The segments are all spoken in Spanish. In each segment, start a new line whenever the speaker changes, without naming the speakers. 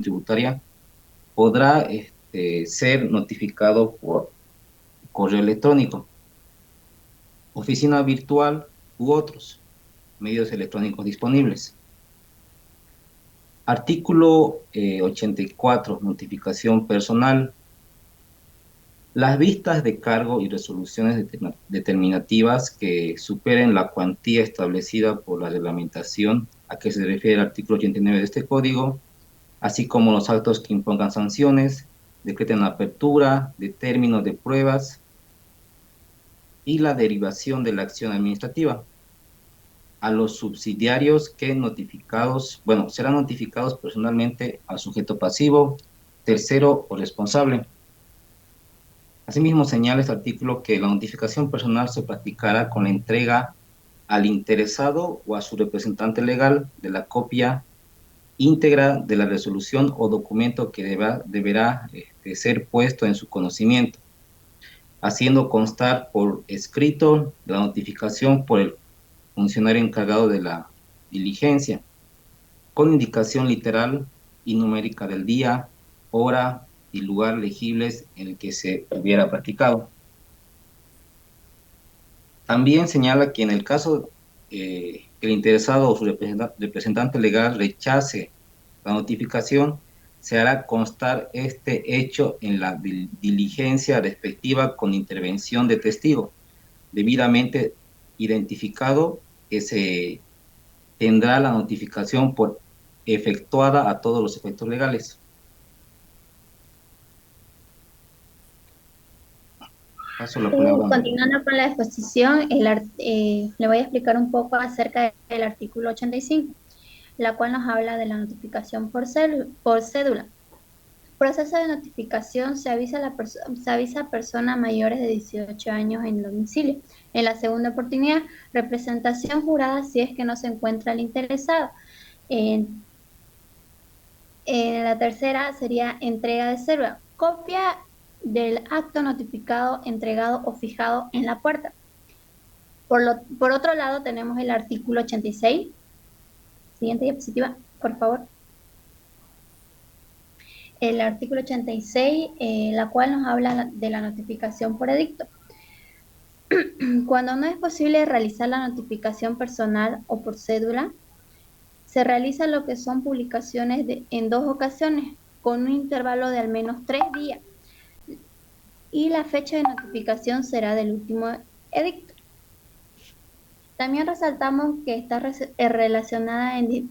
tributaria podrá ser notificado por correo electrónico, oficina virtual u otros medios electrónicos disponibles. Artículo 84, notificación personal. Las vistas de cargo y resoluciones determinativas que superen la cuantía establecida por la reglamentación a que se refiere el artículo 89 de este código, así como los actos que impongan sanciones, decreten la apertura de términos de pruebas y la derivación de la acción administrativa a los subsidiarios que serán notificados personalmente al sujeto pasivo, tercero o responsable. Asimismo, señala este artículo que la notificación personal se practicará con la entrega al interesado o a su representante legal de la copia íntegra de la resolución o documento que deberá ser puesto en su conocimiento, haciendo constar por escrito la notificación por el funcionario encargado de la diligencia, con indicación literal y numérica del día, hora y lugar legibles en el que se hubiera practicado. También señala que en el caso que el interesado o su representante legal rechace la notificación, se hará constar este hecho en la diligencia respectiva con intervención de testigo, debidamente identificado, que se tendrá la notificación por efectuada a todos los efectos legales. Paso la palabra.
Continuando con la exposición, le voy a explicar un poco acerca del artículo 85, la cual nos habla de la notificación por cédula. Proceso de notificación: se avisa a personas mayores de 18 años en domicilio. En la segunda oportunidad, representación jurada si es que no se encuentra el interesado. En la tercera sería entrega de cédula. Copia del acto notificado, entregado o fijado en la puerta. Por otro lado, tenemos el artículo 86. Siguiente diapositiva, por favor. El artículo 86, la cual nos habla de la notificación por edicto. Cuando no es posible realizar la notificación personal o por cédula, se realiza lo que son publicaciones en 2 ocasiones, con un intervalo de al menos 3 días. Y la fecha de notificación será del último edicto. También resaltamos que está relacionada en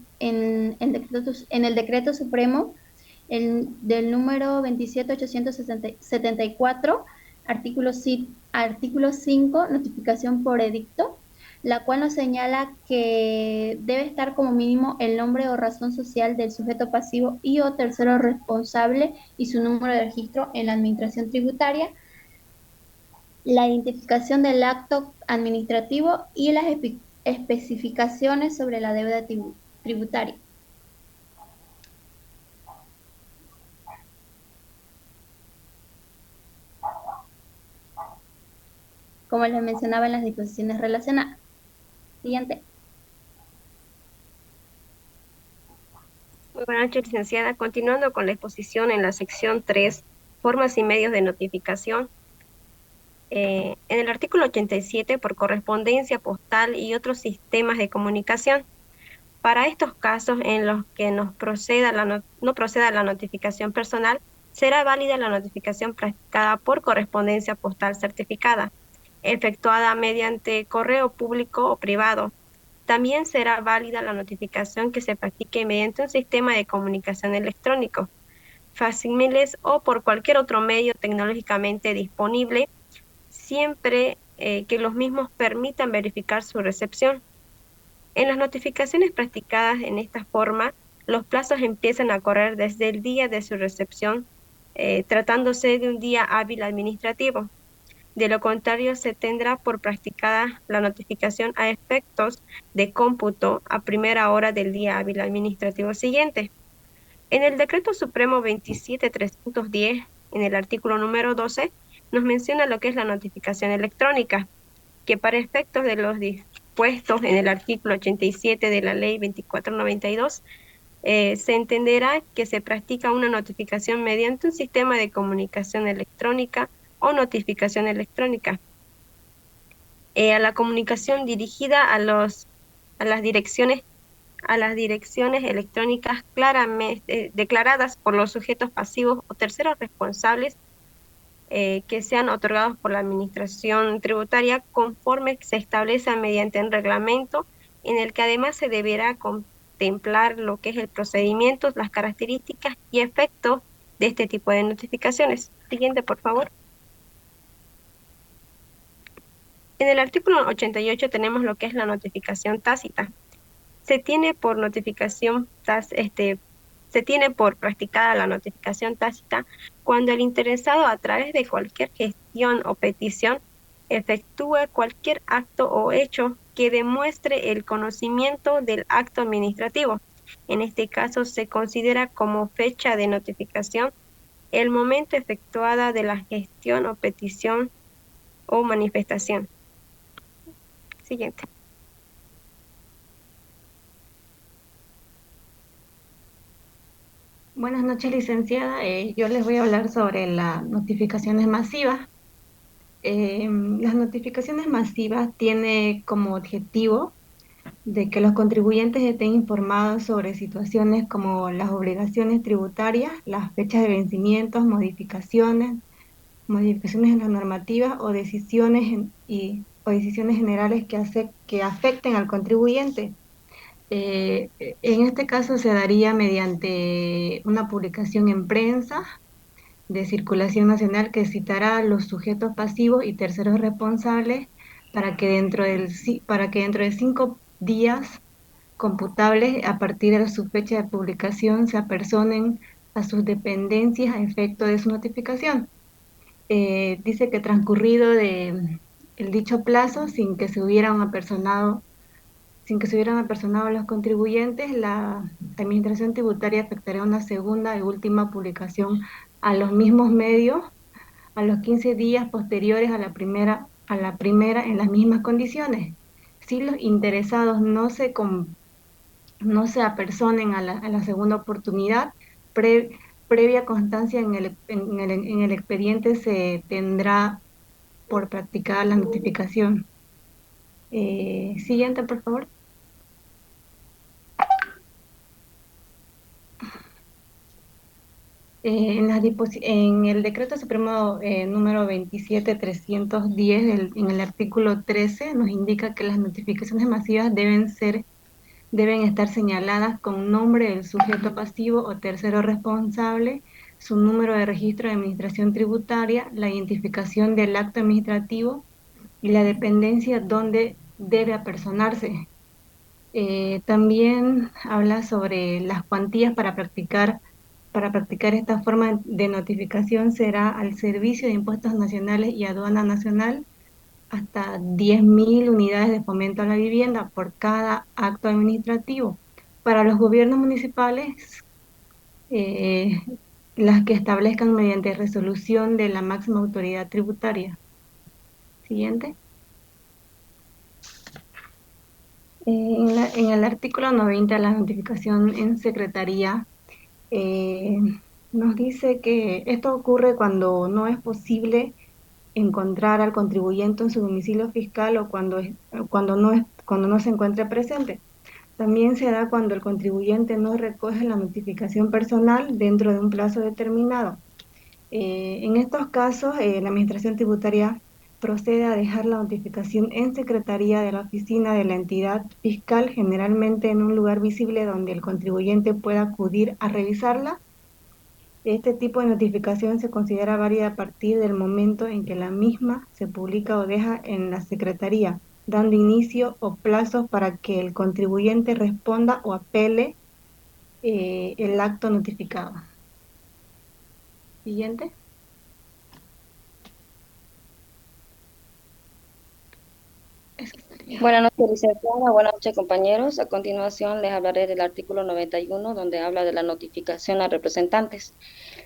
el decreto supremo del número 27.874, artículo 5, notificación por edicto, la cual nos señala que debe estar como mínimo el nombre o razón social del sujeto pasivo y o tercero responsable y su número de registro en la administración tributaria, la identificación del acto administrativo y las especificaciones sobre la deuda tributaria. Como les mencionaba en las disposiciones relacionadas. Siguiente.
Muy buenas noches, licenciada. Continuando con la exposición en la sección 3, formas y medios de notificación. En el artículo 87, por correspondencia postal y otros sistemas de comunicación. Para estos casos en los que no proceda la notificación personal, será válida la notificación practicada por correspondencia postal certificada, efectuada mediante correo público o privado. También será válida la notificación que se practique mediante un sistema de comunicación electrónico, facsímiles o por cualquier otro medio tecnológicamente disponible, siempre que los mismos permitan verificar su recepción. En las notificaciones practicadas en esta forma, los plazos empiezan a correr desde el día de su recepción, tratándose de un día hábil administrativo. De lo contrario, se tendrá por practicada la notificación a efectos de cómputo a primera hora del día hábil administrativo siguiente. En el Decreto Supremo 27.310, en el artículo número 12, nos menciona lo que es la notificación electrónica, que para efectos de los dispuestos en el artículo 87 de la Ley 2492, se entenderá que se practica una notificación mediante un sistema de comunicación electrónica o notificación electrónica. A la comunicación dirigida a las direcciones electrónicas claramente declaradas por los sujetos pasivos o terceros responsables que sean otorgados por la Administración Tributaria conforme se establece mediante un reglamento en el que además se deberá contemplar lo que es el procedimiento, las características y efectos de este tipo de notificaciones. Siguiente, por favor. En el artículo 88 tenemos lo que es la notificación tácita. Se tiene por practicada la notificación tácita cuando el interesado, a través de cualquier gestión o petición, efectúe cualquier acto o hecho que demuestre el conocimiento del acto administrativo. En este caso se considera como fecha de notificación el momento efectuada de la gestión o petición o manifestación. Siguiente.
Buenas noches, licenciada. Yo les voy a hablar sobre las notificaciones masivas. Las notificaciones masivas tienen como objetivo de que los contribuyentes estén informados sobre situaciones como las obligaciones tributarias, las fechas de vencimientos, modificaciones en las normativas o o decisiones generales que afecten al contribuyente. En este caso se daría mediante una publicación en prensa de circulación nacional que citará a los sujetos pasivos y terceros responsables para que dentro de 5 días computables a partir de su fecha de publicación se apersonen a sus dependencias a efecto de su notificación. Dice que transcurrido el dicho plazo sin que se hubieran apersonado los contribuyentes, la Administración Tributaria efectuará una segunda y última publicación a los mismos medios a los 15 días posteriores a la primera en las mismas condiciones. Si los interesados no se apersonen a la segunda oportunidad, previa constancia en el expediente se tendrá por practicada la notificación. Siguiente, por favor. En el Decreto Supremo número 27310, en el artículo 13, nos indica que las notificaciones masivas deben estar señaladas con nombre del sujeto pasivo o tercero responsable, su número de registro de administración tributaria, la identificación del acto administrativo y la dependencia donde debe apersonarse. También habla sobre las cuantías para practicar esta forma de notificación. Será al Servicio de Impuestos Nacionales y Aduana Nacional hasta 10.000 unidades de fomento a la vivienda por cada acto administrativo. Para los gobiernos municipales, las que establezcan mediante resolución de la máxima autoridad tributaria. Siguiente. En el artículo 90, la notificación en secretaría, nos dice que esto ocurre cuando no es posible encontrar al contribuyente en su domicilio fiscal o cuando no se encuentre presente. También se da cuando el contribuyente no recoge la notificación personal dentro de un plazo determinado. En estos casos, la Administración Tributaria procede a dejar la notificación en secretaría de la oficina de la entidad fiscal, generalmente en un lugar visible donde el contribuyente pueda acudir a revisarla. Este tipo de notificación se considera válida a partir del momento en que la misma se publica o deja en la secretaría, dando inicio o plazos para que el contribuyente responda o apele el acto notificado. Siguiente.
Buenas noches, licenciada. Buenas noches, compañeros. A continuación les hablaré del artículo 91, donde habla de la notificación a representantes.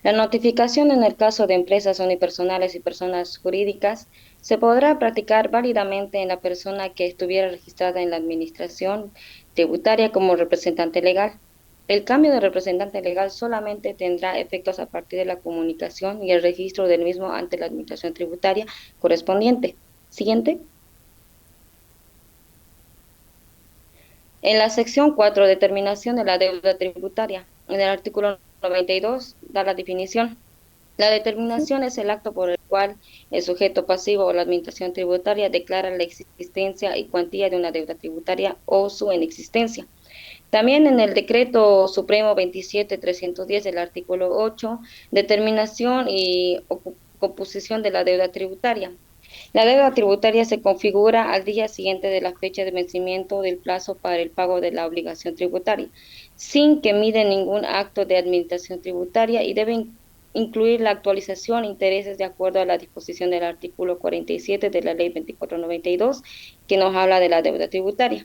La notificación en el caso de empresas unipersonales y personas jurídicas se podrá practicar válidamente en la persona que estuviera registrada en la Administración Tributaria como representante legal. El cambio de representante legal solamente tendrá efectos a partir de la comunicación y el registro del mismo ante la Administración Tributaria correspondiente. Siguiente. En la sección 4, determinación de la deuda tributaria. En el artículo 92 da la definición. La determinación es el acto por el cual el sujeto pasivo o la administración tributaria declara la existencia y cuantía de una deuda tributaria o su inexistencia. También en el decreto supremo 27310 del artículo 8, determinación y composición de la deuda tributaria. La deuda tributaria se configura al día siguiente de la fecha de vencimiento del plazo para el pago de la obligación tributaria, sin que mide ningún acto de administración tributaria y debe incluir la actualización de intereses de acuerdo a la disposición del artículo 47 de la Ley 2492, que nos habla de la deuda tributaria.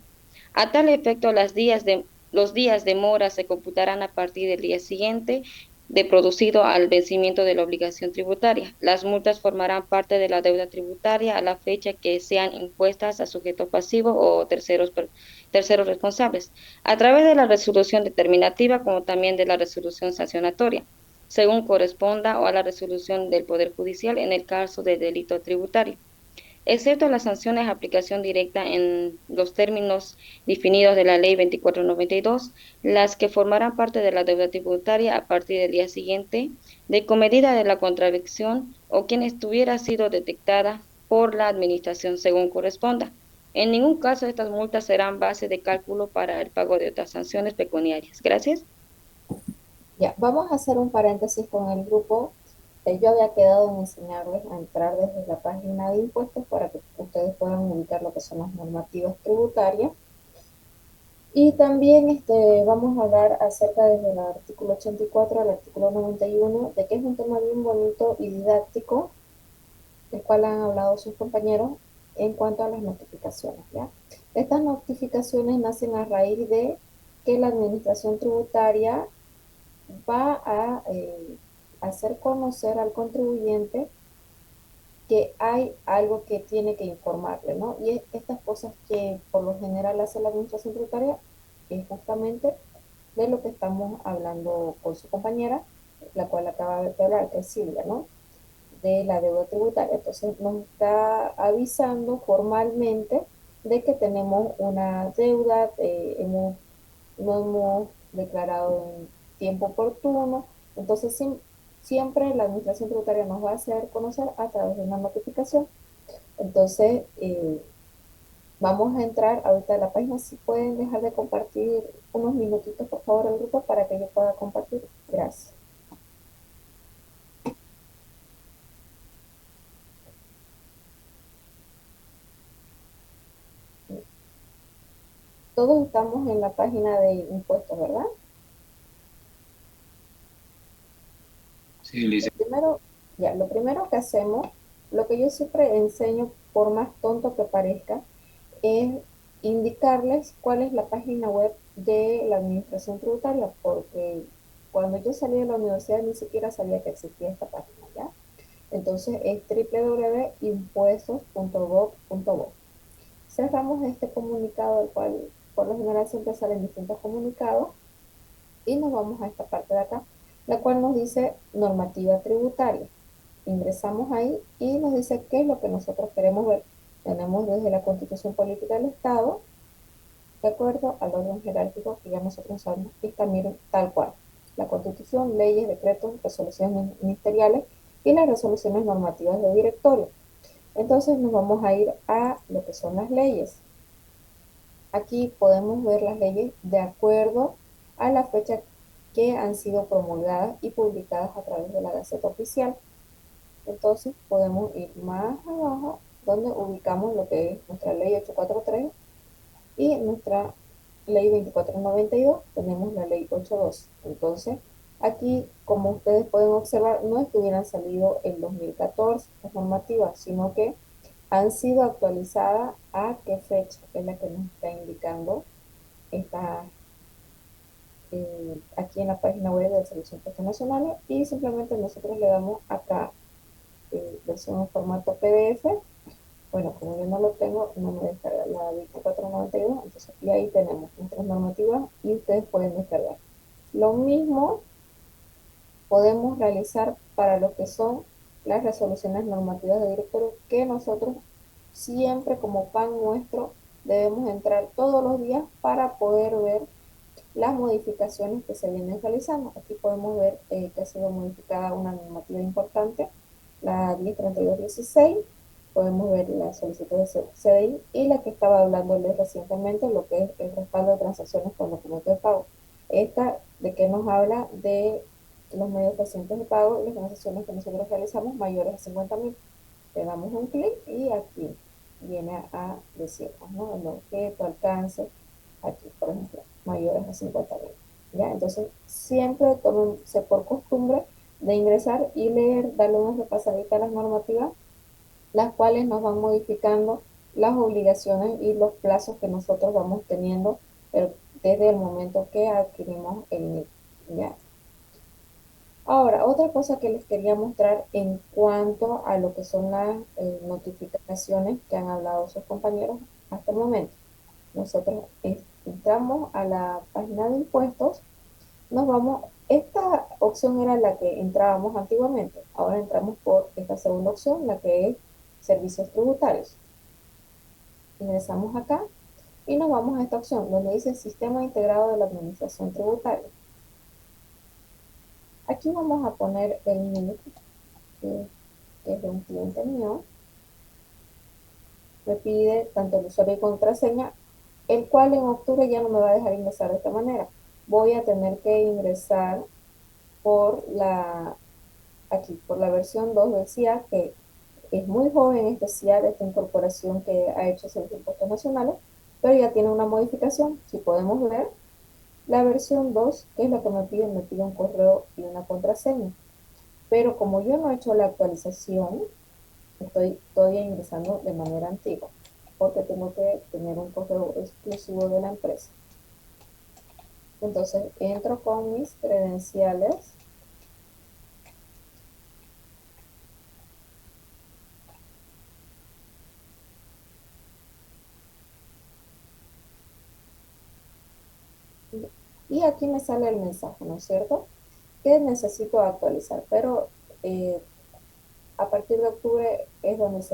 A tal efecto, los días de mora se computarán a partir del día siguiente de producido al vencimiento de la obligación tributaria. Las multas formarán parte de la deuda tributaria a la fecha que sean impuestas a sujeto pasivo o terceros responsables, a través de la resolución determinativa como también de la resolución sancionatoria, según corresponda, o a la resolución del Poder Judicial en el caso de delito tributario, excepto las sanciones de aplicación directa en los términos definidos de la Ley 2492, las que formarán parte de la deuda tributaria a partir del día siguiente de comedida de la contravención o quien estuviera sido detectada por la Administración según corresponda. En ningún caso estas multas serán base de cálculo para el pago de otras sanciones pecuniarias. Gracias.
Ya, vamos a hacer un paréntesis con el grupo. Yo había quedado en enseñarles a entrar desde la página de impuestos para que ustedes puedan ubicar lo que son las normativas tributarias. Y también vamos a hablar acerca desde el artículo 84 al artículo 91, de que es un tema bien bonito y didáctico, del cual han hablado sus compañeros en cuanto a las notificaciones, ¿ya? Estas notificaciones nacen a raíz de que la administración tributaria va a hacer conocer al contribuyente que hay algo que tiene que informarle, ¿no? Y estas cosas que por lo general hace la administración tributaria es justamente de lo que estamos hablando con su compañera, la cual acaba de hablar, que es Silvia, ¿no? De la deuda tributaria. Entonces nos está avisando formalmente de que tenemos una deuda, no hemos declarado en tiempo oportuno. Entonces siempre la administración tributaria nos va a hacer conocer a través de una notificación. Entonces vamos a entrar ahorita a la página. Si pueden dejar de compartir unos minutitos por favor al grupo para que yo pueda compartir. Gracias. Todos estamos en la página de impuestos, ¿verdad?
Sí, Lice.
Lo primero que hacemos, lo que yo siempre enseño, por más tonto que parezca, es indicarles cuál es la página web de la administración tributaria, porque cuando yo salí de la universidad ni siquiera sabía que existía esta página, ¿ya? Entonces es www.impuestos.gov.bo. Cerramos este comunicado, el cual por lo general siempre salen distintos comunicados, y nos vamos a esta parte de acá, la cual nos dice normativa tributaria. Ingresamos ahí y nos dice qué es lo que nosotros queremos ver. Tenemos desde la Constitución Política del Estado, de acuerdo al orden jerárquico que ya nosotros sabemos, y está, miren, tal cual. La Constitución, leyes, decretos, resoluciones ministeriales y las resoluciones normativas de directorio. Entonces nos vamos a ir a lo que son las leyes. Aquí podemos ver las leyes de acuerdo a la fecha que han sido promulgadas y publicadas a través de la Gaceta Oficial. Entonces podemos ir más abajo, donde ubicamos lo que es nuestra ley 843 y nuestra ley 2492, tenemos la ley 82. Entonces aquí, como ustedes pueden observar, no es que hubieran salido en 2014 las normativas, sino que han sido actualizadas a qué fecha es la que nos está indicando esta, aquí en la página web del Servicio de Impuestos Nacionales, y simplemente nosotros le damos acá versión en formato PDF. Bueno, como yo no lo tengo, no me descarga la 2492, entonces y ahí tenemos nuestras normativas y ustedes pueden descargar. Lo mismo podemos realizar para lo que son las resoluciones normativas de directorio, que nosotros siempre como pan nuestro debemos entrar todos los días para poder ver las modificaciones que se vienen realizando. Aquí podemos ver que ha sido modificada una normativa importante, la 103216. Podemos ver la solicitud de CDI y la que estaba hablándoles recientemente, lo que es el respaldo de transacciones con documento de pago. Esta de que nos habla de los medios recientes de pago y las transacciones que nosotros realizamos mayores a 50.000. Le damos un clic y aquí viene a decirnos, ¿no? El objeto, alcance, aquí, por ejemplo, mayores a 50.000. ¿Ya? Entonces, siempre tómense por costumbre de ingresar y leer, darle una repasadita a las normativas, las cuales nos van modificando las obligaciones y los plazos que nosotros vamos teniendo desde el momento que adquirimos el NIC. ¿Ya? Ahora, otra cosa que les quería mostrar en cuanto a lo que son las notificaciones que han hablado sus compañeros hasta el momento. Nosotros entramos a la página de impuestos, nos vamos, esta opción era la que entrábamos antiguamente, ahora entramos por esta segunda opción, la que es servicios tributarios. Ingresamos acá y nos vamos a esta opción donde dice Sistema Integrado de la Administración Tributaria. Aquí vamos a poner el NIC, que es de un cliente mío. Me pide tanto el usuario y contraseña, el cual en octubre ya no me va a dejar ingresar de esta manera. Voy a tener que ingresar por aquí, por la versión 2 del CIA, que es muy joven este CIA, de esta incorporación que ha hecho Servicio de Impuestos Nacionales, pero ya tiene una modificación. Si podemos ver, la versión 2, que es lo que me pide un correo y una contraseña. Pero como yo no he hecho la actualización, estoy todavía ingresando de manera antigua, porque tengo que tener un correo exclusivo de la empresa. Entonces entro con mis credenciales. Y aquí me sale el mensaje, ¿no es cierto? Que necesito actualizar, pero a partir de octubre es donde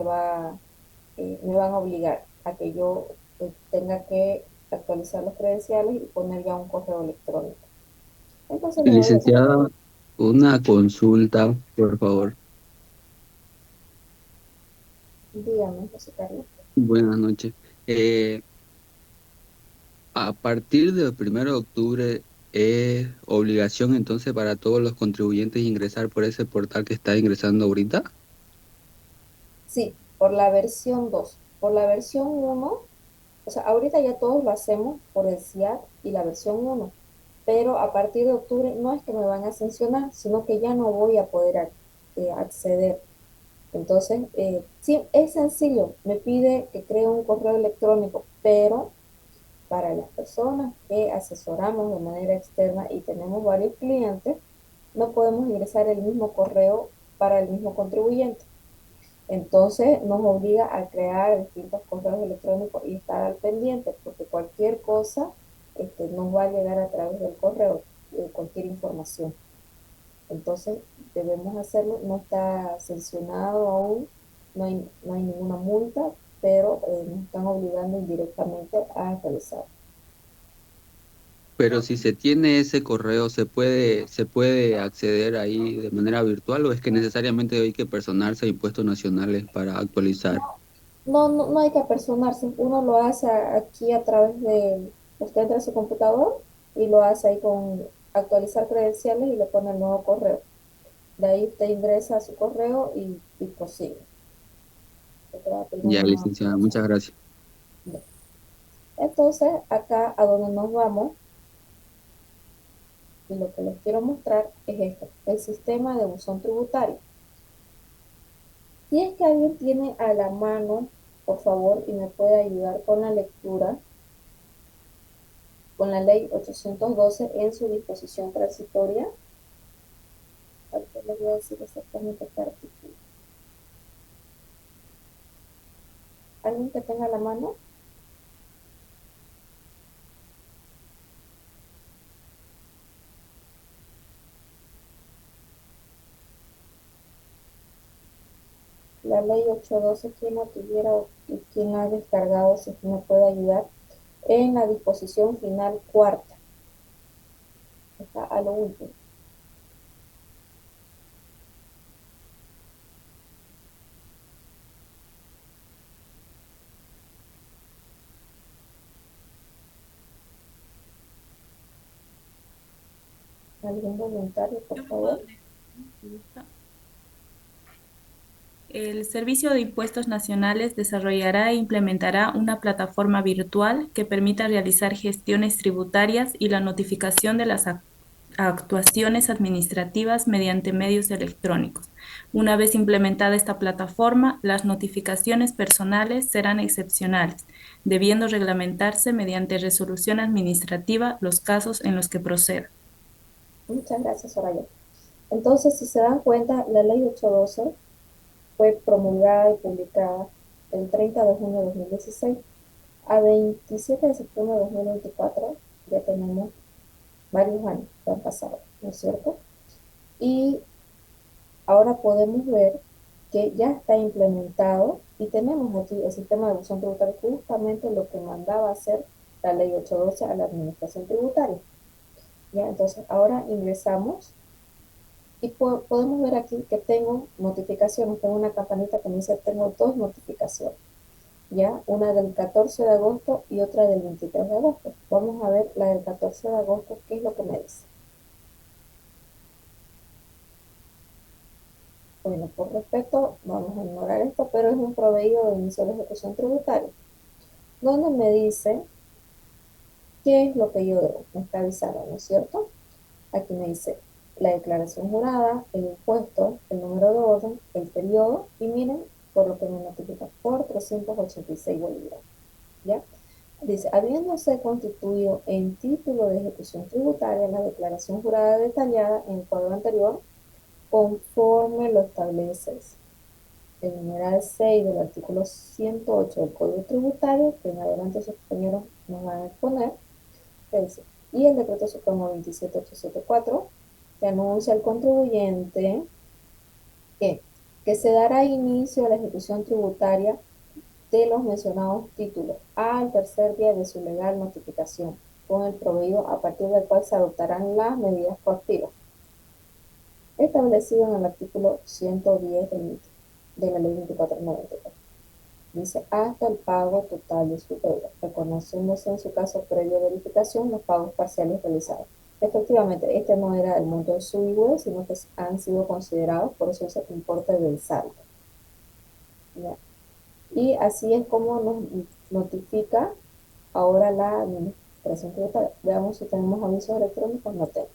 me van a obligar a que yo tenga que actualizar los credenciales y poner ya un correo electrónico. Entonces le doy a...
Licenciada, una consulta, por favor.
Dígame, José Carlos.
Buenas noches. Eh, a partir del 1 de octubre, ¿es obligación entonces para todos los contribuyentes ingresar por ese portal que está ingresando ahorita?
Sí, por la versión 2. Por la versión 1, o sea, ahorita ya todos lo hacemos por el CIAT y la versión 1, pero a partir de octubre no es que me van a sancionar, sino que ya no voy a poder acceder. Entonces, sí, es sencillo, me pide que cree un correo electrónico, pero para las personas que asesoramos de manera externa y tenemos varios clientes, no podemos ingresar el mismo correo para el mismo contribuyente. Entonces nos obliga a crear distintos correos electrónicos y estar al pendiente, porque cualquier cosa nos va a llegar a través del correo, cualquier información. Entonces debemos hacerlo, no está sancionado aún, no hay ninguna multa, pero nos están obligando indirectamente a realizar.
Pero si se tiene ese correo, ¿se puede acceder ahí de manera virtual o es que necesariamente hay que personarse a impuestos nacionales para actualizar?
No hay que apersonarse, uno lo hace aquí a través de, usted entra a su computador y lo hace ahí con actualizar credenciales y le pone el nuevo correo. De ahí usted ingresa a su correo y prosigue. Te va a pedir
Ya,
una nueva
licenciada, muchas
autorización.
gracias.
Entonces, acá a donde nos vamos, y lo que les quiero mostrar es esto, el sistema de buzón tributario. Si es que alguien tiene a la mano, por favor, y me puede ayudar con la lectura, con la ley 812 en su disposición transitoria. Ahorita les voy a decir exactamente qué artículo. ¿Alguien que tenga a la mano? la ley 812, ¿quién la tuviera y quién la ha descargado? Si me puede ayudar. En la disposición final cuarta. Está a lo último. ¿Algún voluntario, por favor?
El Servicio de Impuestos Nacionales desarrollará e implementará una plataforma virtual que permita realizar gestiones tributarias y la notificación de las actuaciones administrativas mediante medios electrónicos. Una vez implementada esta plataforma, las notificaciones personales serán excepcionales, debiendo reglamentarse mediante resolución administrativa los casos en los que proceda.
Muchas gracias, Soraya. Entonces, si se dan cuenta, la ley 812 fue promulgada y publicada el 30 de junio de 2016. A 27 de septiembre de 2024 ya tenemos varios años que han pasado, ¿no es cierto? Y ahora podemos ver que ya está implementado y tenemos aquí el sistema de evasión tributaria, justamente lo que mandaba a hacer la ley 812 a la administración tributaria. ¿Ya? Entonces, ahora ingresamos y podemos ver aquí que tengo notificaciones, tengo una campanita que me dice tengo dos notificaciones, ¿ya? Una del 14 de agosto y otra del 23 de agosto. Vamos a ver la del 14 de agosto, ¿qué es lo que me dice? Bueno, por respeto, vamos a ignorar esto, pero es un proveído de inicio de ejecución tributaria, donde me dice qué es lo que yo debo, me está avisando, ¿no es cierto? Aquí me dice la declaración jurada, el impuesto, el número de orden, el periodo, y miren, por lo que me notifica, por 386 bolívares, ¿ya? Dice, habiéndose constituido en título de ejecución tributaria la declaración jurada detallada en el cuadro anterior, conforme lo establece el numeral 6 del artículo 108 del Código Tributario, que en adelante sus compañeros nos van a exponer, que dice, y el decreto supremo 27874, que anuncia al contribuyente que se dará inicio a la ejecución tributaria de los mencionados títulos al tercer día de su legal notificación con el proveído a partir del cual se adoptarán las medidas coactivas establecido en el artículo 110 de la ley 2493. Dice, hasta el pago total de su deuda, reconociéndose en su caso previa verificación los pagos parciales realizados. Efectivamente, este no era el monto de su IVA, sino que han sido considerados, por eso se importe del saldo. ¿Ya? Y así es como nos notifica ahora la administración tributaria. Veamos si tenemos avisos electrónicos. No tenemos.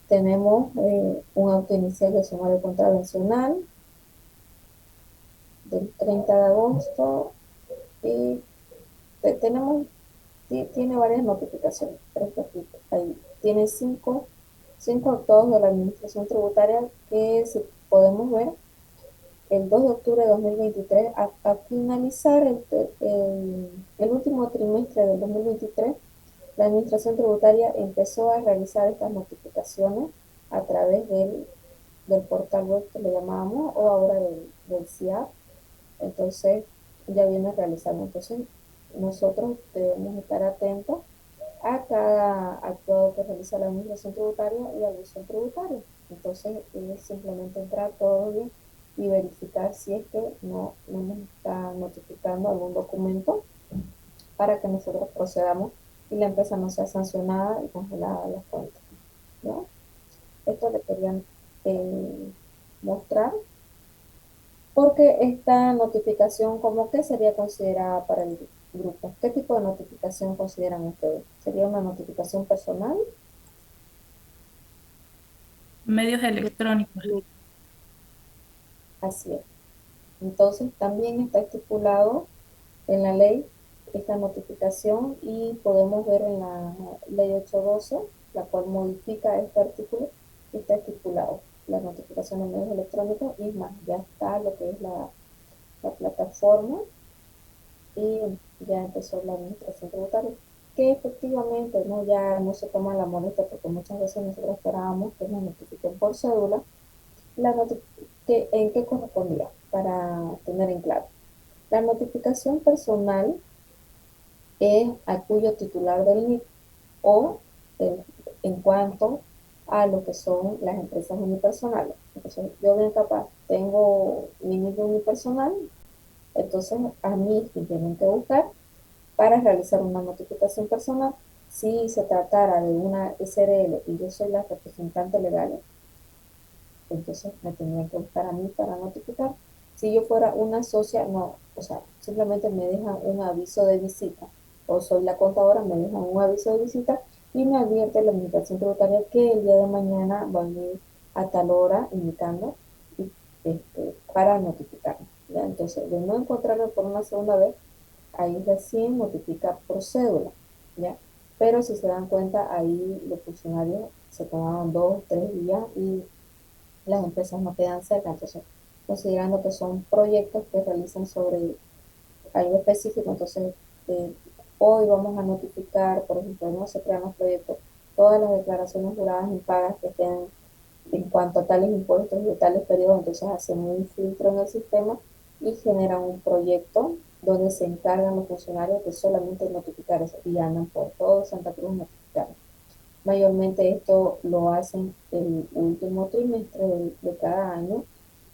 Tenemos un auto inicial de sumario contravencional del 30 de agosto y tenemos, tiene varias notificaciones, pero ahí tiene cinco actuados de la administración tributaria que, si podemos ver, el 2 de octubre de 2023, a finalizar el último trimestre del 2023, la administración tributaria empezó a realizar estas notificaciones a través del portal web que le llamábamos, o ahora del CIAP. Entonces ya viene realizando. Entonces nosotros debemos estar atentos a cada actuado que realiza la administración tributaria y la evasión tributaria. Entonces es simplemente entrar todos los días y verificar si es que no nos está notificando algún documento para que nosotros procedamos y la empresa no sea sancionada y congelada las cuentas, ¿no? Esto le querían mostrar, porque esta notificación, ¿cómo que sería considerada para el grupo? ¿Qué tipo de notificación consideran ustedes? ¿Sería una notificación personal?
Medios electrónicos.
Así es. Entonces también está estipulado en la ley esta notificación, y podemos ver en la ley 812, la cual modifica este artículo, está estipulado la notificación en medios electrónicos, y más, ya está lo que es la plataforma, y ya empezó la administración tributaria, que efectivamente ya no se toma la molestia, porque muchas veces nosotros esperábamos que nos notifiquen por cédula. ¿En qué correspondía? Para tener en claro. La notificación personal es a cuyo titular del NIC o en, en cuanto a lo que son las empresas unipersonales. Entonces, yo bien capaz tengo mi NIC unipersonal, entonces a mí me tienen que buscar para realizar una notificación personal. Si se tratara de una SRL y yo soy la representante legal, entonces me tendrían que buscar a mí para notificar. Si yo fuera una socia, no, o sea, simplemente me dejan un aviso de visita, o soy la contadora, me dejan un aviso de visita y me advierte la administración tributaria que el día de mañana va a venir a tal hora indicando para notificarme. ¿Ya? Entonces, de no encontrarme por una segunda vez, ahí recién notifica por cédula, ¿ya? Pero si se dan cuenta, ahí los funcionarios se tomaron 2 o 3 días y las empresas no quedan cerca. Entonces, considerando que son proyectos que realizan sobre algo específico, entonces eh, hoy vamos a notificar, por ejemplo, no se crean los proyectos, todas las declaraciones juradas impagas que estén en cuanto a tales impuestos y de tales periodos, entonces hacemos un filtro en el sistema y generan un proyecto donde se encargan los funcionarios de solamente notificar eso y andan por todo Santa Cruz notificando. Mayormente esto lo hacen el último trimestre de cada año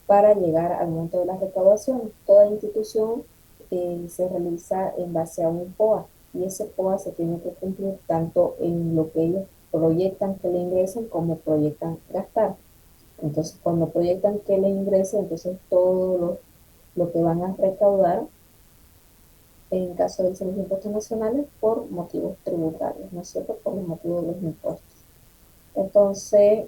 para llegar al monto de la recaudación. Toda institución se realiza en base a un POA y ese POA se tiene que cumplir tanto en lo que ellos proyectan que le ingresen como proyectan gastar. Entonces, cuando proyectan que le ingrese, entonces todo lo que van a recaudar en caso de ser los impuestos nacionales por motivos tributarios, ¿no es cierto? Por los motivos de los impuestos. Entonces,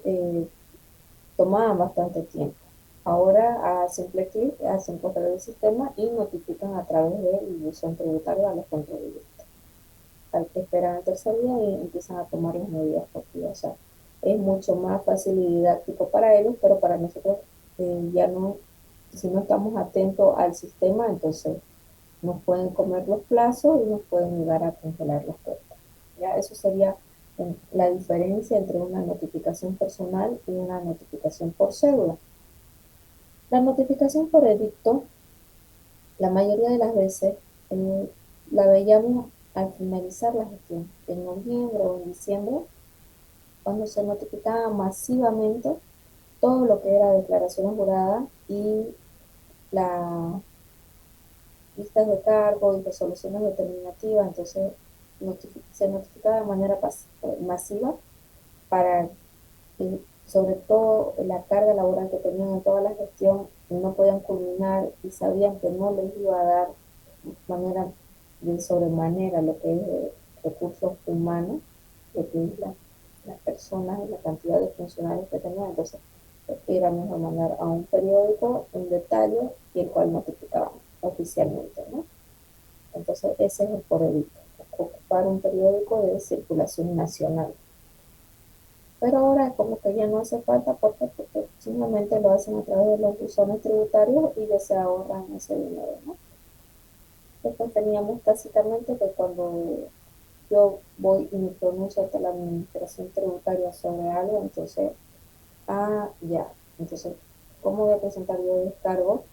tomaban bastante tiempo. Ahora a simple clic hacen correr el sistema y notifican a través del buzón tributario a los contribuyentes. Hay que esperar el tercer día y empiezan a tomar las medidas propias. O sea, es mucho más fácil y didáctico para ellos, pero para nosotros ya no, si no estamos atentos al sistema, entonces nos pueden comer los plazos y nos pueden llegar a congelar los cuentas. Ya eso sería la diferencia entre una notificación personal y una notificación por cédula. La notificación por edicto, la mayoría de las veces la veíamos al finalizar la gestión, en noviembre o en diciembre, cuando se notificaba masivamente todo lo que era declaración jurada y la listas de cargo y resoluciones determinativas, entonces se notificaba de manera masiva para sobre todo la carga laboral que tenían en toda la gestión, no podían culminar y sabían que no les iba a dar manera de sobremanera lo que es recursos humanos, lo que es las personas y la cantidad de funcionarios que tenían. Entonces, era mejor mandar a un periódico un detalle y el cual notificaban oficialmente, ¿no? Entonces, ese es el por edicto, ocupar un periódico de circulación nacional. Pero ahora es como que ya no hace falta porque simplemente lo hacen a través de los buzones tributarios y ya se ahorran ese dinero, ¿no? Después teníamos tácitamente que cuando yo voy y me pronuncio ante la administración tributaria sobre algo, entonces, ya, entonces, ¿cómo voy a presentar yo descargo?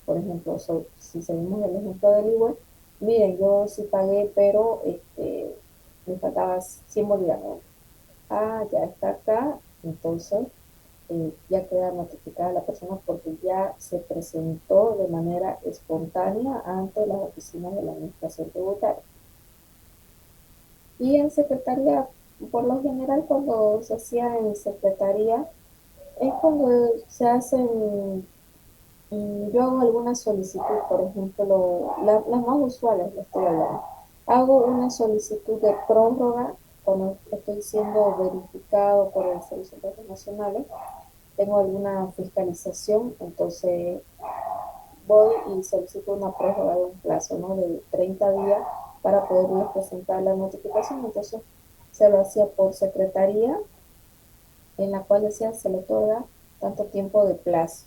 Por ejemplo, si seguimos el ejemplo del IWE, miren, yo sí pagué, pero me faltaba 100 bolivianos. Ya está acá, entonces ya queda notificada la persona porque ya se presentó de manera espontánea ante las oficinas de la administración tributaria. Y en secretaría, por lo general, cuando se hacía en secretaría, es cuando se hacen, yo hago alguna solicitud, por ejemplo, las más usuales, les estoy hablando. Hago una solicitud de prórroga cuando estoy siendo verificado por el Servicio de Impuestos Nacionales, tengo alguna fiscalización, entonces voy y solicito una prórroga de un plazo, ¿no? De 30 días para poderles presentar la notificación. Entonces se lo hacía por secretaría, en la cual decía se le otorga tanto tiempo de plazo.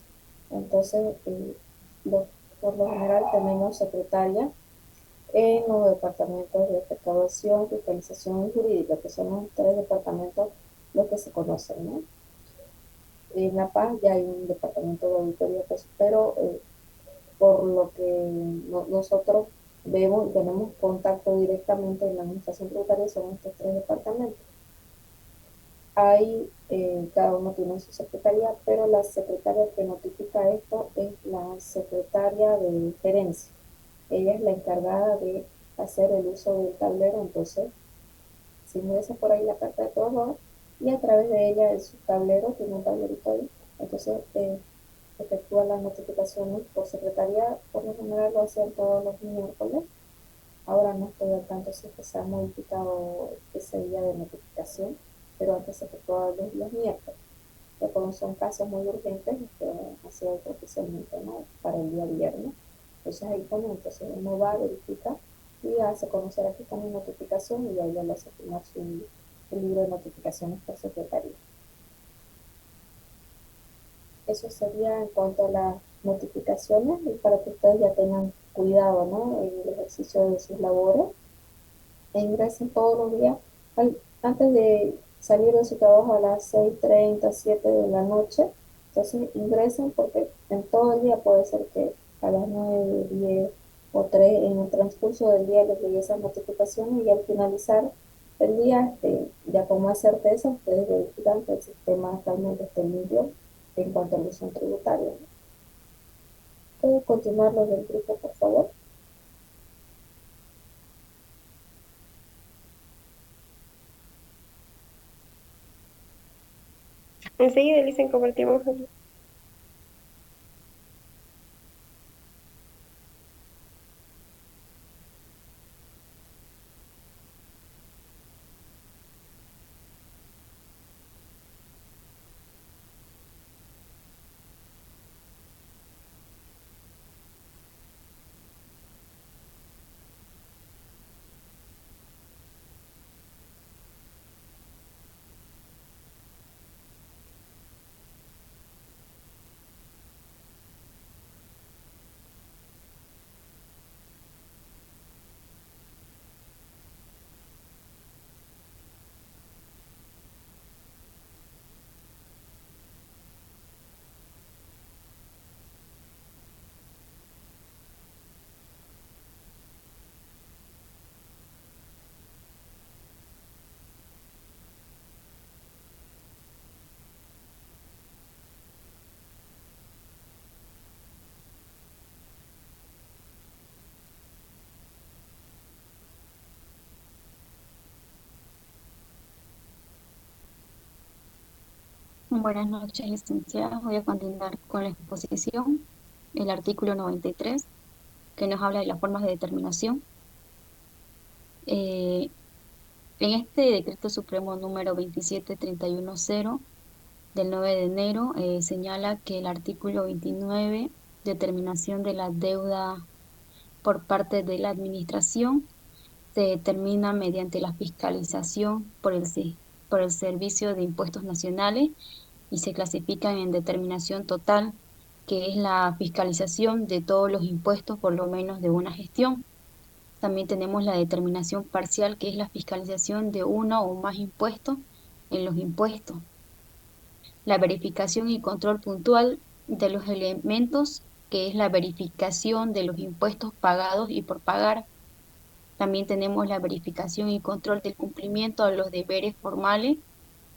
Entonces, por lo general tenemos secretaria en los departamentos de recaudación, fiscalización y jurídica, que son los 3 departamentos los que se conocen, ¿no? En La Paz ya hay un departamento de auditoría, pues, pero por lo que nosotros vemos y tenemos contacto directamente en la administración tributaria son estos tres departamentos. Hay, cada uno tiene su secretaría, pero la secretaria que notifica esto es la secretaria de gerencia. Ella es la encargada de hacer el uso del tablero, entonces se ingresa por ahí la carta de trabajador y a través de ella en su tablero, tiene un tablerito ahí, entonces efectúa las notificaciones por secretaría, por lo general lo hacen todos los miércoles. Ahora no estoy al tanto si es que se ha modificado ese día de notificación, pero antes se efectuaba los días miércoles. Ya cuando son casos muy urgentes, ha sido oficialmente, ¿no?, para el día viernes. Entonces ahí pone, entonces uno va, verifica y hace conocer aquí está mi notificación y ahí ya le hace firmar su libro de notificaciones por secretaría. Eso sería en cuanto a las notificaciones y para que ustedes ya tengan cuidado, ¿no?, en el ejercicio de sus labores e ingresen todos los días. Antes de salir de su trabajo a las 6:30, 7 de la noche, entonces ingresen porque en todo el día puede ser que a las 9, 10 o 3 en el transcurso del día les llegue esas notificaciones y al finalizar el día, ya con más certeza, ustedes verifican que el sistema realmente esté limpio en cuanto a la ilusión tributaria. ¿Pueden continuar los del grupo, por favor?
Enseguida, Elisa, compartimos.
Buenas noches, licenciadas. Voy a continuar con la exposición, el artículo 93, que nos habla de las formas de determinación. En este decreto supremo número 27310 del 9 de enero, señala que el artículo 29, determinación de la deuda por parte de la administración, se determina mediante la fiscalización por el Servicio de Impuestos Nacionales y se clasifican en determinación total, que es la fiscalización de todos los impuestos por lo menos de una gestión. También tenemos la determinación parcial, que es la fiscalización de uno o más impuestos en los impuestos. La verificación y control puntual de los elementos, que es la verificación de los impuestos pagados y por pagar. También tenemos la verificación y control del cumplimiento de los deberes formales,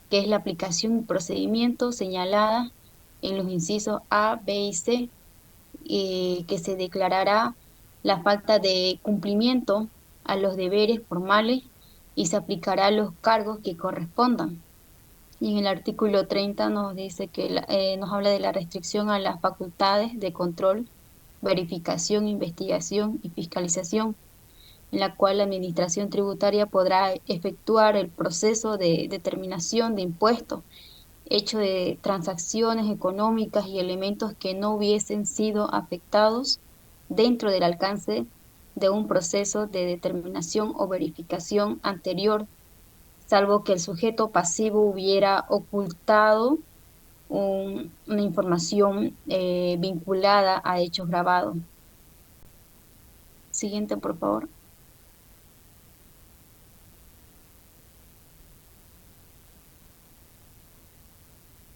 que es la aplicación y procedimiento señalada en los incisos A, B y C, que se declarará la falta de cumplimiento a los deberes formales y se aplicará los cargos que correspondan. Y en el artículo 30 nos dice que nos habla de la restricción a las facultades de control, verificación, investigación y fiscalización, en la cual la Administración Tributaria podrá efectuar el proceso de determinación de impuestos, hecho de transacciones económicas y elementos que no hubiesen sido afectados dentro del alcance de un proceso de determinación o verificación anterior, salvo que el sujeto pasivo hubiera ocultado una información vinculada a hechos grabados. Siguiente, por favor.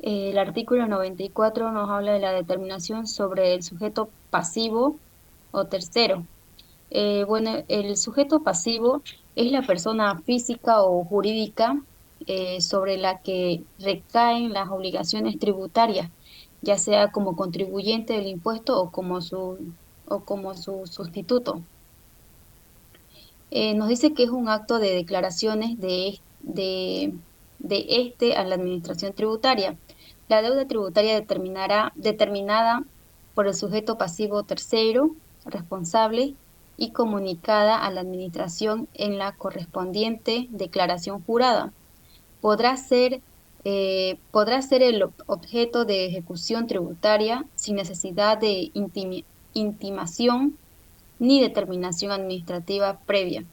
El artículo 94 nos habla de la determinación sobre el sujeto pasivo o tercero. Bueno, el sujeto pasivo es la persona física o jurídica sobre la que recaen las obligaciones tributarias, ya sea como contribuyente del impuesto o como su sustituto. Nos dice que es un acto de declaraciones de este a la administración tributaria. La deuda tributaria determinada por el sujeto pasivo tercero, responsable, y comunicada a la administración en la correspondiente declaración jurada. Podrá ser el objeto de ejecución tributaria sin necesidad de intimación ni determinación administrativa previa,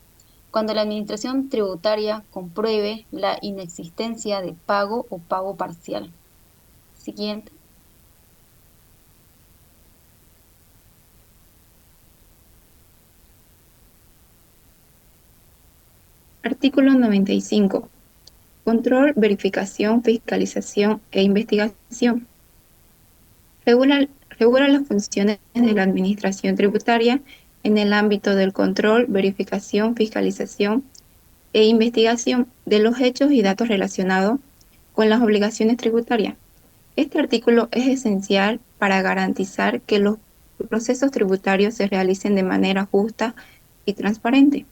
cuando la administración tributaria compruebe la inexistencia de pago o pago parcial. Siguiente.
Artículo 95. Control, verificación, fiscalización e investigación. Regula las funciones de la Administración Tributaria en el ámbito del control, verificación, fiscalización e investigación de los hechos y datos relacionados con las obligaciones tributarias. Este artículo es esencial para garantizar que los procesos tributarios se realicen de manera justa y transparente.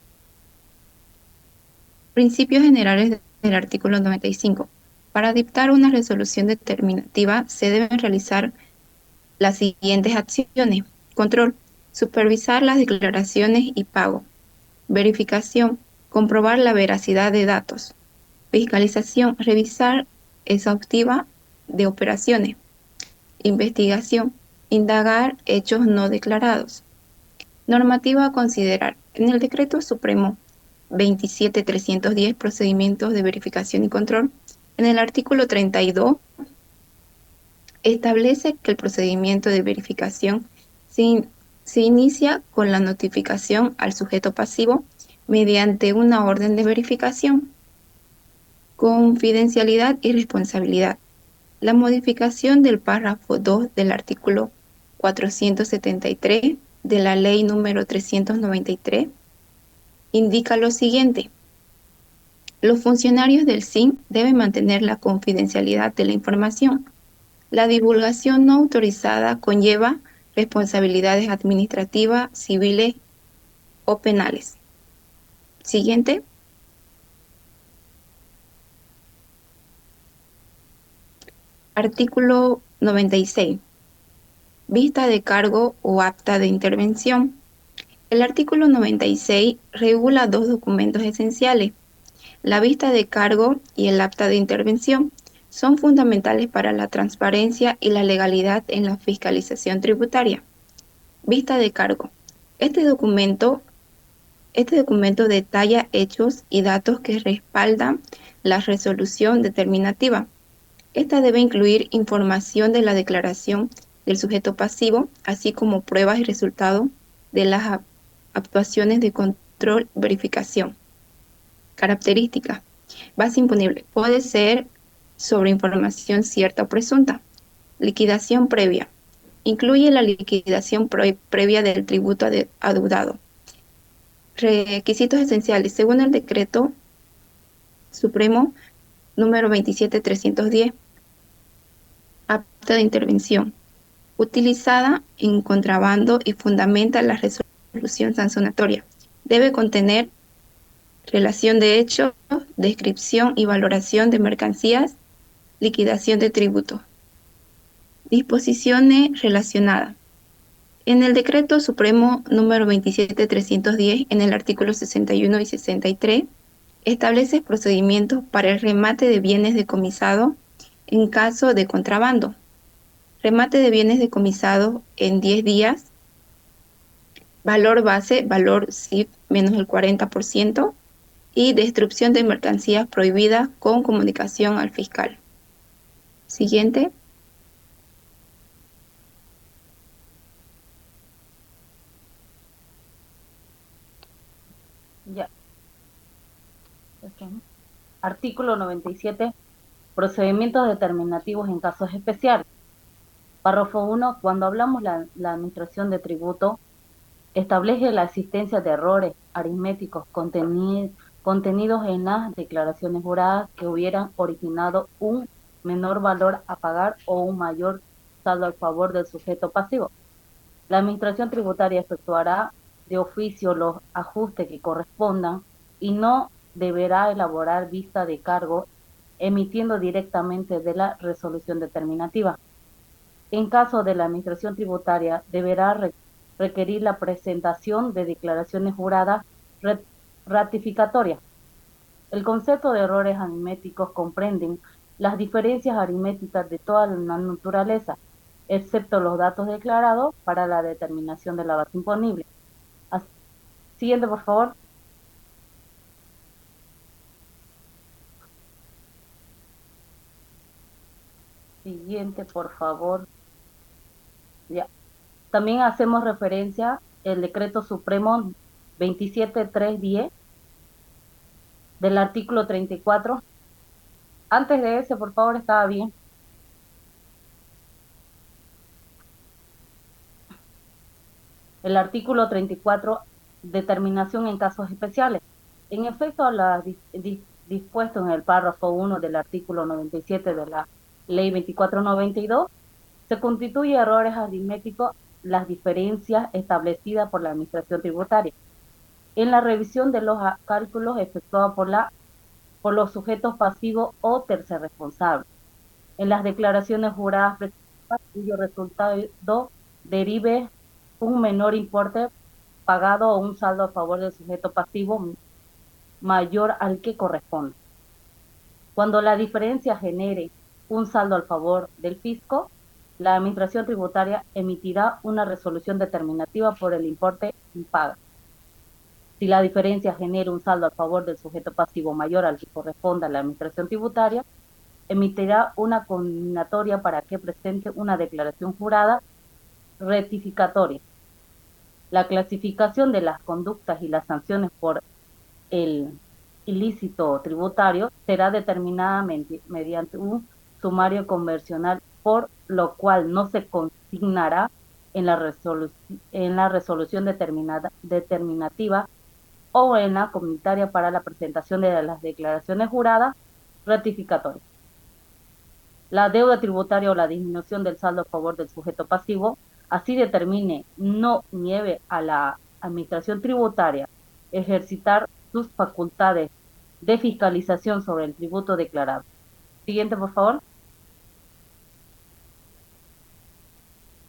Principios generales del artículo 95. Para dictar una resolución determinativa se deben realizar las siguientes acciones. Control. Supervisar las declaraciones y pago. Verificación. Comprobar la veracidad de datos. Fiscalización. Revisar exhaustiva de operaciones. Investigación. Indagar hechos no declarados. Normativa a considerar. En el Decreto Supremo 27.310, procedimientos de verificación y control, en el artículo 32, establece que el procedimiento de verificación se inicia con la notificación al sujeto pasivo mediante una orden de verificación. Confidencialidad y responsabilidad. La modificación del párrafo 2 del artículo 473 de la Ley número 393 indica lo siguiente. Los funcionarios del SIN deben mantener la confidencialidad de la información. La divulgación no autorizada conlleva responsabilidades administrativas, civiles o penales. Siguiente. Artículo 96. Vista de cargo o acta de intervención. El artículo 96 regula dos documentos esenciales. La vista de cargo y el acta de intervención son fundamentales para la transparencia y la legalidad en la fiscalización tributaria. Vista de cargo. Este documento detalla hechos y datos que respaldan la resolución determinativa. Esta debe incluir información de la declaración del sujeto pasivo, así como pruebas y resultados de las actuaciones de control, verificación. Características. Base imponible. Puede ser sobre información cierta o presunta. Liquidación previa. Incluye la liquidación previa del tributo adeudado. Requisitos esenciales. Según el Decreto Supremo número 27.310, acta de intervención. Utilizada en contrabando y fundamenta la resolución sancionatoria. Debe contener relación de hechos, descripción y valoración de mercancías, liquidación de tributos. Disposiciones relacionadas. En el Decreto Supremo número 27.310, en el artículo 61 y 63, establece procedimientos para el remate de bienes decomisados en caso de contrabando. Remate de bienes decomisados en 10 días. Valor base, valor CIF menos el 40%. Y destrucción de mercancías prohibidas con comunicación al fiscal. Siguiente.
Ya. Artículo 97. Procedimientos determinativos en casos especiales. Párrafo 1. Cuando hablamos la administración de tributo, establece la existencia de errores aritméticos contenidos en las declaraciones juradas que hubieran originado un menor valor a pagar o un mayor saldo a favor del sujeto pasivo. La administración tributaria efectuará de oficio los ajustes que correspondan y no deberá elaborar vista de cargo emitiendo directamente de la resolución determinativa. En caso de la administración tributaria, deberá requerir la presentación de declaraciones juradas ratificatorias. El concepto de errores aritméticos comprenden las diferencias aritméticas de toda la naturaleza, excepto los datos declarados para la determinación de la base imponible. Siguiente, por favor. Siguiente, por favor. Ya. También hacemos referencia al Decreto Supremo 27310 del artículo 34. Antes de ese, por favor, estaba bien. El artículo 34, determinación en casos especiales. En efecto, a la dispuesto en el párrafo 1 del artículo 97 de la Ley 2492, se constituye errores aritméticos las diferencias establecidas por la Administración Tributaria en la revisión de los cálculos efectuados por los sujetos pasivos o tercer responsables, en las declaraciones juradas cuyo resultado derive un menor importe pagado o un saldo a favor del sujeto pasivo mayor al que corresponde. Cuando la diferencia genere un saldo al favor del fisco, la Administración Tributaria emitirá una resolución determinativa por el importe impago. Si la diferencia genera un saldo a favor del sujeto pasivo mayor al que corresponda a la Administración Tributaria, emitirá una conminatoria para que presente una declaración jurada rectificatoria. La clasificación de las conductas y las sanciones por el ilícito tributario será determinada mediante un sumario convencional, por lo cual no se consignará en la resolución determinativa o en la comunitaria para la presentación de las declaraciones juradas ratificatorias. La deuda tributaria o la disminución del saldo a favor del sujeto pasivo así determine no nieve a la Administración Tributaria ejercitar sus facultades de fiscalización sobre el tributo declarado. Siguiente, por favor.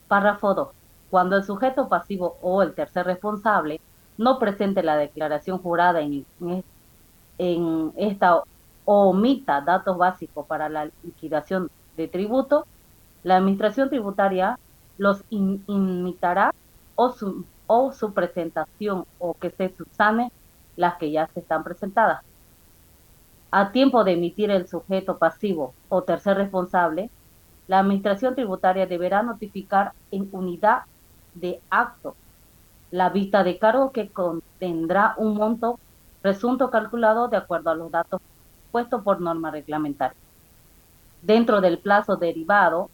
Párrafo 2. Cuando el sujeto pasivo o el tercer responsable no presente la declaración jurada en esta o omita datos básicos para la liquidación de tributo, la Administración Tributaria los imitará o su presentación o que se subsane las que ya se están presentadas. A tiempo de emitir el sujeto pasivo o tercer responsable, la Administración Tributaria deberá notificar en unidad de acto la vista de cargo que contendrá un monto presunto calculado de acuerdo a los datos puestos por norma reglamentaria. Dentro del plazo derivado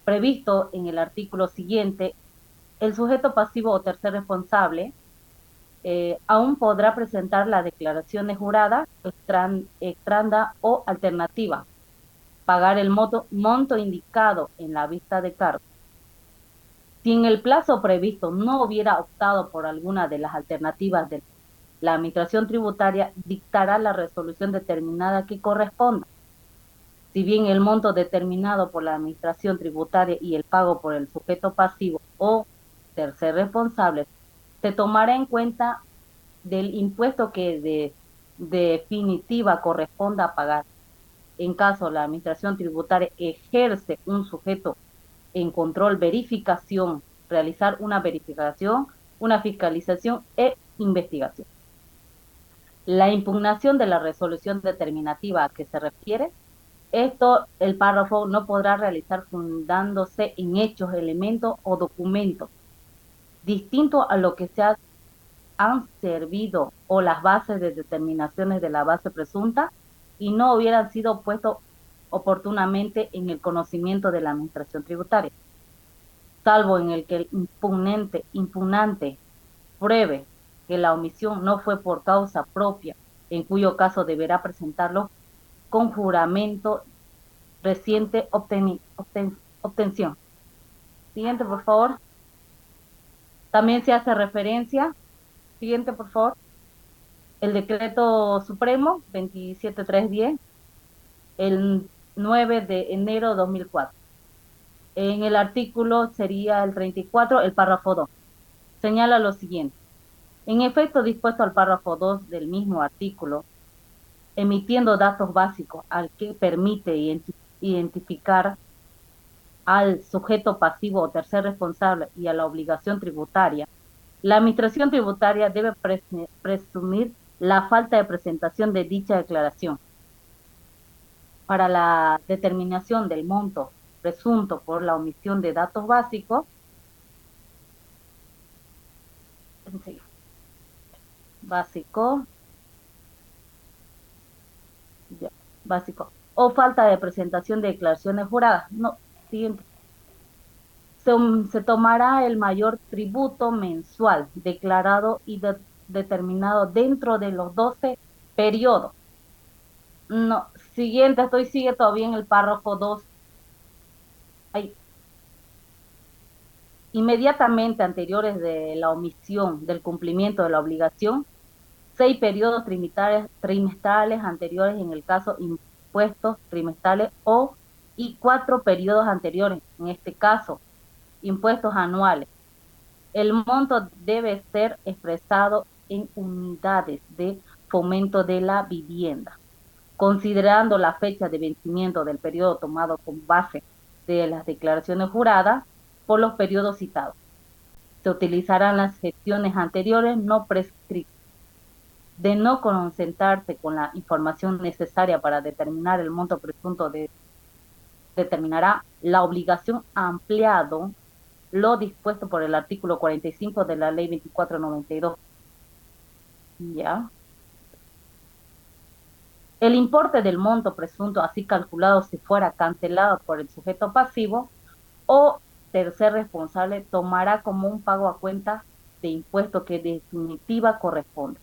previsto en el artículo siguiente, el sujeto pasivo o tercer responsable aún podrá presentar las declaraciones juradas, extranda o alternativa, pagar el monto indicado en la vista de cargo. Si en el plazo previsto no hubiera optado por alguna de las alternativas de la Administración Tributaria, dictará la resolución determinada que corresponda. Si bien el monto determinado por la Administración Tributaria y el pago por el sujeto pasivo o tercer responsable se tomará en cuenta del impuesto que de definitiva corresponda a pagar. En caso la Administración Tributaria ejerce un sujeto en control, verificación, realizar una verificación, una fiscalización e investigación. La impugnación de la resolución determinativa a que se refiere, esto el párrafo no podrá realizar fundándose en hechos, elementos o documentos distintos a lo que han servido o las bases de determinaciones de la base presunta y no hubieran sido puestos oportunamente en el conocimiento de la administración tributaria, salvo en el que el impugnante pruebe que la omisión no fue por causa propia, en cuyo caso deberá presentarlo con juramento reciente obtención. Siguiente, por favor. También se hace referencia, siguiente, por favor, el Decreto Supremo 27310, el 9 de enero de 2004. En el artículo sería el 34, el párrafo 2. Señala lo siguiente. En efecto, dispuesto al párrafo 2 del mismo artículo, emitiendo datos básicos al que permite identificar al sujeto pasivo o tercer responsable y a la obligación tributaria, la administración tributaria debe presumir la falta de presentación de dicha declaración. Para la determinación del monto presunto por la omisión de datos básicos, básico, o falta de presentación de declaraciones juradas. No, siguiente. Se tomará el mayor tributo mensual declarado y determinado dentro de los 12 periodos. No, siguiente, sigue todavía en el párrafo 2. Ahí. Inmediatamente anteriores de la omisión del cumplimiento de la obligación, 6 periodos trimestrales anteriores en el caso impuestos trimestrales y 4 periodos anteriores, en este caso, impuestos anuales. El monto debe ser expresado en unidades de fomento de la vivienda, considerando la fecha de vencimiento del periodo tomado como base de las declaraciones juradas por los periodos citados. Se utilizarán las gestiones anteriores no prescritas. De no concentrarse con la información necesaria para determinar el monto presunto, determinará la obligación ampliado lo dispuesto por el artículo 45 de la Ley 2492. ¿Ya? El importe del monto presunto así calculado si fuera cancelado por el sujeto pasivo o tercer responsable tomará como un pago a cuenta de impuesto que definitiva corresponde.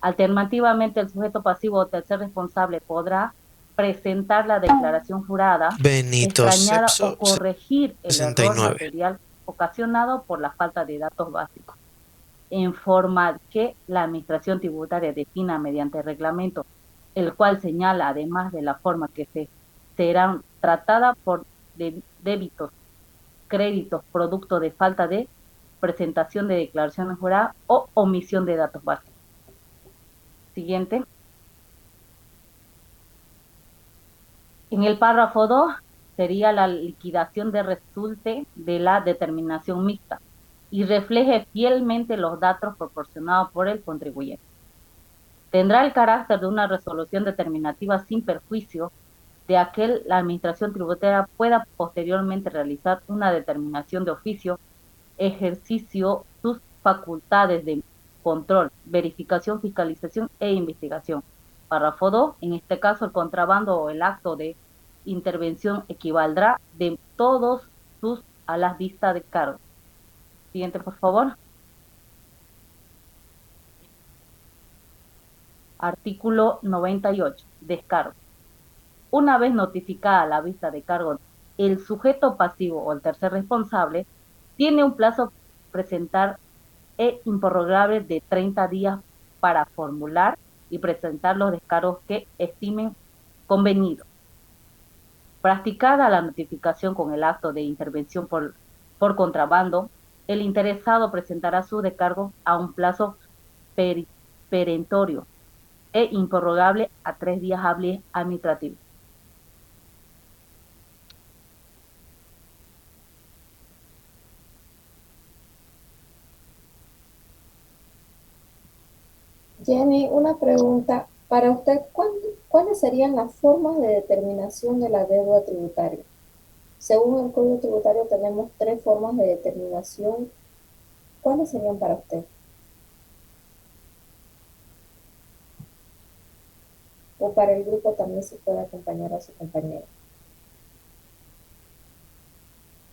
Alternativamente, el sujeto pasivo o tercer responsable podrá presentar la declaración jurada, extrañada o corregir el error material ocasionado por la falta de datos básicos, en forma que la administración tributaria defina mediante reglamento, el cual señala, además de la forma que serán tratadas por débitos, créditos, producto de falta de presentación de declaraciones juradas o omisión de datos básicos. Siguiente. En el párrafo 2 sería la liquidación de resulte de la determinación mixta y refleje fielmente los datos proporcionados por el contribuyente. Tendrá el carácter de una resolución determinativa sin perjuicio de aquel la administración tributaria pueda posteriormente realizar una determinación de oficio, ejercicio sus facultades de control, verificación, fiscalización e investigación. Párrafo 2. En este caso, el contrabando o el acto de intervención equivaldrá de todos sus a las vistas de cargo. Siguiente, por favor. Artículo 98. Descargo. Una vez notificada la vista de cargo, el sujeto pasivo o el tercer responsable tiene un plazo presentar improrrogable de 30 días para formular y presentar los descargos que estimen convenidos. Practicada la notificación con el acto de intervención por contrabando, el interesado presentará sus descargos a un plazo perentorio e improrrogable a 3 días hábiles administrativos.
Jenny, una pregunta. Para usted, ¿cuáles serían las formas de determinación de la deuda tributaria? Según el Código Tributario tenemos 3 formas de determinación. ¿Cuáles serían para usted? o para el grupo también se puede acompañar a su compañero.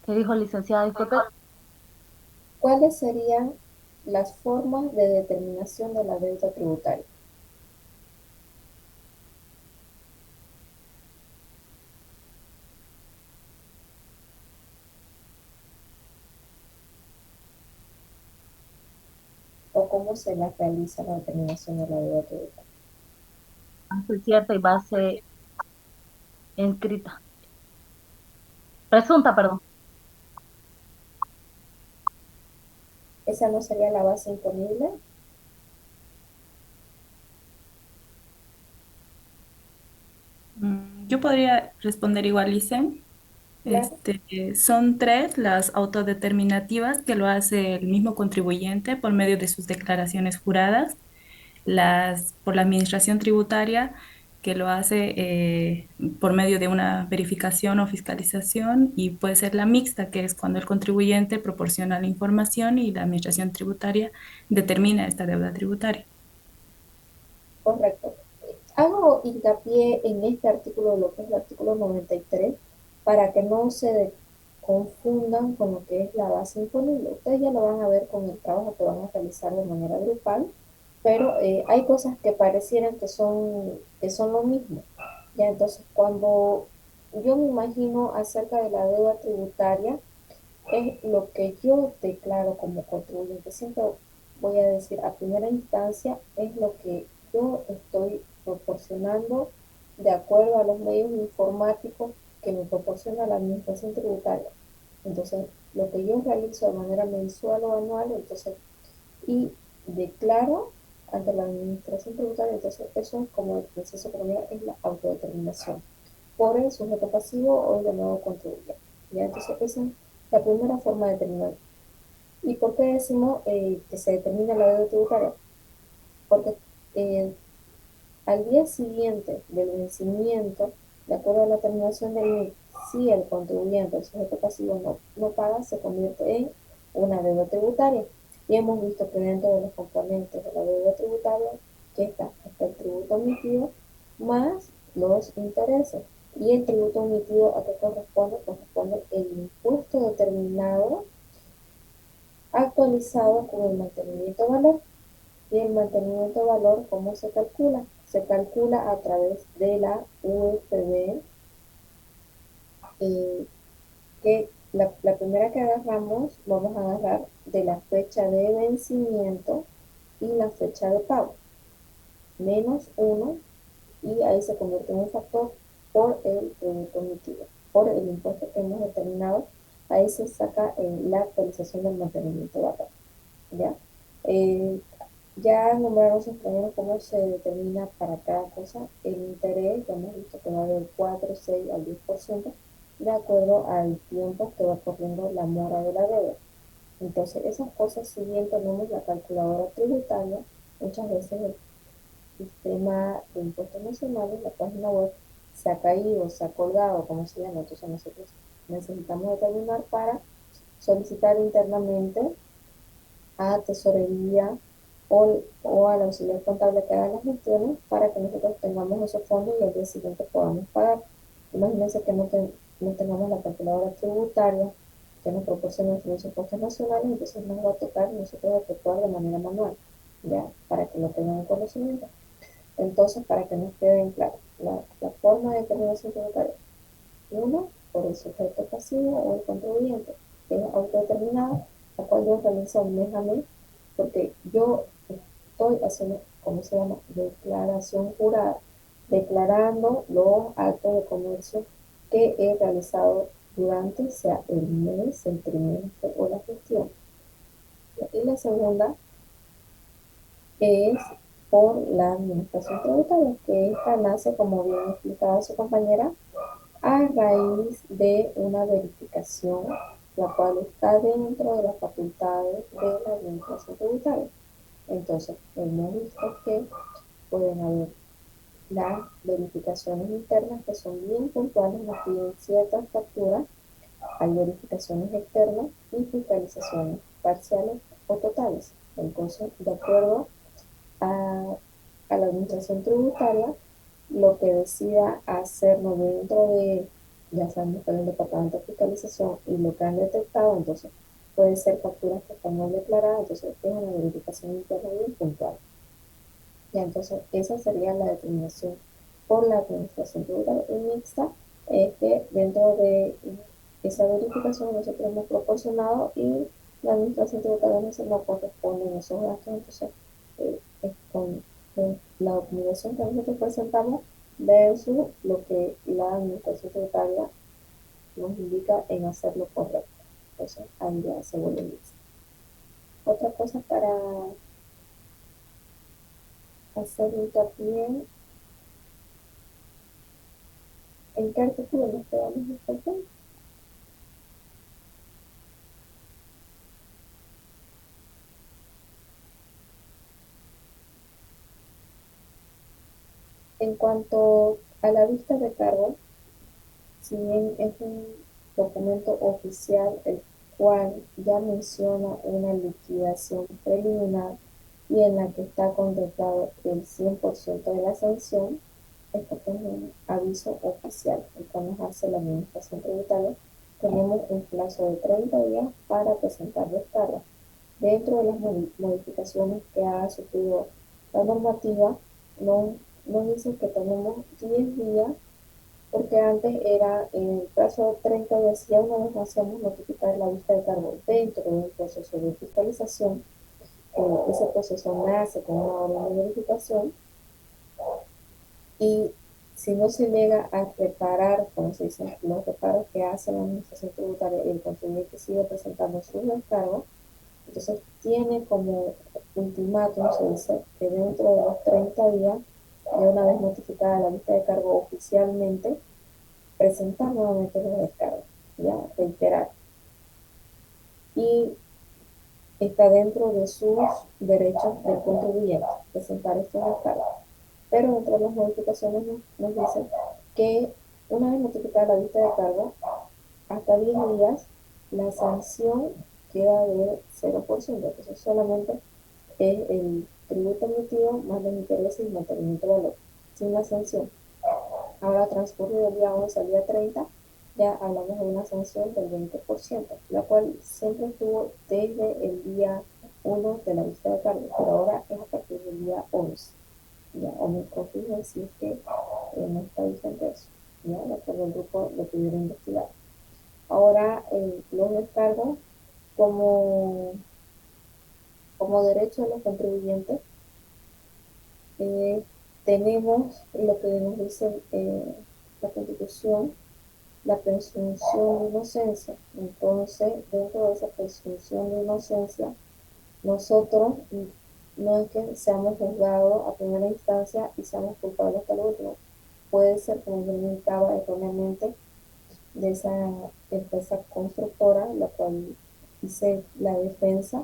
¿Qué dijo, licenciada? Disculpe.
¿Cuáles serían las formas de determinación de la deuda tributaria? ¿O cómo se la realiza la determinación de la deuda tributaria?
Base cierta y base inscrita. Presunta, perdón.
¿Esa no sería la base imponible?
Yo podría responder igual, Licen.
Claro.
Son tres las autodeterminativas que lo hace el mismo contribuyente por medio de sus declaraciones juradas, las por la administración tributaria que lo hace por medio de una verificación o fiscalización, y puede ser la mixta, que es cuando el contribuyente proporciona la información y la administración tributaria determina esta deuda tributaria.
Correcto. Hago hincapié en este artículo, lo que es el artículo 93, para que no se confundan con lo que es la base imponible. Ustedes ya lo van a ver con el trabajo que van a realizar de manera grupal, pero hay cosas que parecieran que son lo mismo. Ya, entonces, cuando yo me imagino acerca de la deuda tributaria, es lo que yo declaro como contribuyente. Siempre voy a decir, a primera instancia, es lo que yo estoy proporcionando de acuerdo a los medios informáticos que me proporciona la administración tributaria. Entonces, lo que yo realizo de manera mensual o anual, entonces, y declaro ante la administración tributaria, entonces eso es como el proceso económico, es la autodeterminación por el sujeto pasivo o el de nuevo contribuyente. ¿Ya? Entonces, esa es la primera forma de determinar. ¿Y por qué decimos que se determina la deuda tributaria? Porque al día siguiente del vencimiento, de acuerdo a la terminación del MIC, si el contribuyente, el sujeto pasivo, no paga, se convierte en una deuda tributaria. Y hemos visto que dentro de los componentes de la deuda tributaria, que está el tributo omitido más los intereses. Y el tributo omitido, ¿a qué corresponde? Corresponde el impuesto determinado actualizado con el mantenimiento de valor. Y el mantenimiento de valor, ¿cómo se calcula? Se calcula a través de la UFB, que la primera que agarramos, vamos a agarrar de la fecha de vencimiento y la fecha de pago, menos 1, y ahí se convierte en un factor por el tributo emitido, por el impuesto que hemos determinado. Ahí se saca la actualización del mantenimiento de valor. ¿Ya? Ya nombraron sus compañeros cómo se determina para cada cosa el interés. Ya hemos visto que va del 4, 6 al 10%, de acuerdo al tiempo que va corriendo la mora de la deuda. Entonces, esas cosas, si bien tenemos la calculadora tributaria, muchas veces el sistema de impuestos nacionales, la página web, se ha caído, se ha colgado, como se llama. Entonces, nosotros necesitamos determinar para solicitar internamente a tesorería o al auxiliar contable que haga las gestiones para que nosotros tengamos esos fondos y al día siguiente podamos pagar. Imagínense que no tengamos la calculadora tributaria que nos proporciona los impuestos nacionales, entonces nos va a tocar nosotros efectuar de manera manual, ya, para que lo tengan en conocimiento. Entonces, para que nos quede en claro, la forma de determinación tributaria, uno, por el sujeto pasivo o el contribuyente, que es autodeterminado, la cual yo realizo mes a mes, porque yo estoy haciendo, ¿cómo se llama?, declaración jurada, declarando los actos de comercio que he realizado durante, sea el mes, el trimestre o la gestión. Y la segunda es por la administración tributaria, que esta nace, como bien explicaba su compañera, a raíz de una verificación, la cual está dentro de las facultades de la administración tributaria. Entonces, hemos visto que pueden haber las verificaciones internas que son bien puntuales, nos piden ciertas facturas, hay verificaciones externas y fiscalizaciones parciales o totales. Entonces, de acuerdo a la administración tributaria, lo que decida hacerlo dentro de, ya sabemos que hay un departamento de fiscalización y lo que han detectado, entonces puede ser facturas que están mal declaradas, entonces es una verificación interna bien puntual. Ya, entonces esa sería la determinación por la administración tributaria. Y mixta es que dentro de esa verificación nosotros hemos proporcionado y la administración tributaria no corresponde en esos gastos, entonces es con la documentación que nosotros presentamos versus lo que la administración tributaria nos indica en hacerlo correcto. Entonces ahí ya se vuelve mixta. Otra cosa para hacer hincapié, ¿en qué artículo nos quedamos nosotros? En cuanto a la vista de cargo, si bien es un documento oficial el cual ya menciona una liquidación preliminar y en la que está contemplado el 100% de la sanción, esto es un aviso oficial, el cual nos hace la administración tributaria. Tenemos un plazo de 30 días para presentar descargas. Dentro de las modificaciones que ha sufrido la normativa, nos dice que tenemos 10 días, porque antes era en el plazo de 30 días, ya una vez hacíamos notificar la vista de cargo dentro de un proceso de fiscalización, ese proceso nace con una orden de verificación y si no se llega a reparar, como se dice, los reparos que hace la administración tributaria y el contribuyente sigue presentando sus descargos, entonces tiene como ultimátum, se dice, que dentro de los 30 días, de una vez notificada la vista de cargo oficialmente, presentar nuevamente los descargos, ya, reiterar. Y está dentro de sus derechos del contribuyente, presentar estos descargos. Pero dentro de las modificaciones nos dicen que una vez notificada la vista de cargo, hasta 10 días, la sanción queda de 0%, entonces solamente es el tributo emitido más los intereses y mantenimiento de valor, sin la sanción. Ahora transcurrido el día 11 al día 30, ya hablamos de una sanción del 20%, la cual siempre estuvo desde el día 1 de la vista de cargo, pero ahora es a partir del día 11. Ya, o me corrigen si es que no está vigente eso, ya, de acuerdo al grupo lo pudiera investigar. Ahora, los descargos como derecho de los contribuyentes, tenemos lo que nos dice la Constitución, la presunción de inocencia. Entonces, dentro de esa presunción de inocencia, nosotros no es que seamos juzgados a primera instancia y seamos culpables hasta lo último. Puede ser, como yo indicaba erróneamente, de esa empresa constructora, la cual hice la defensa,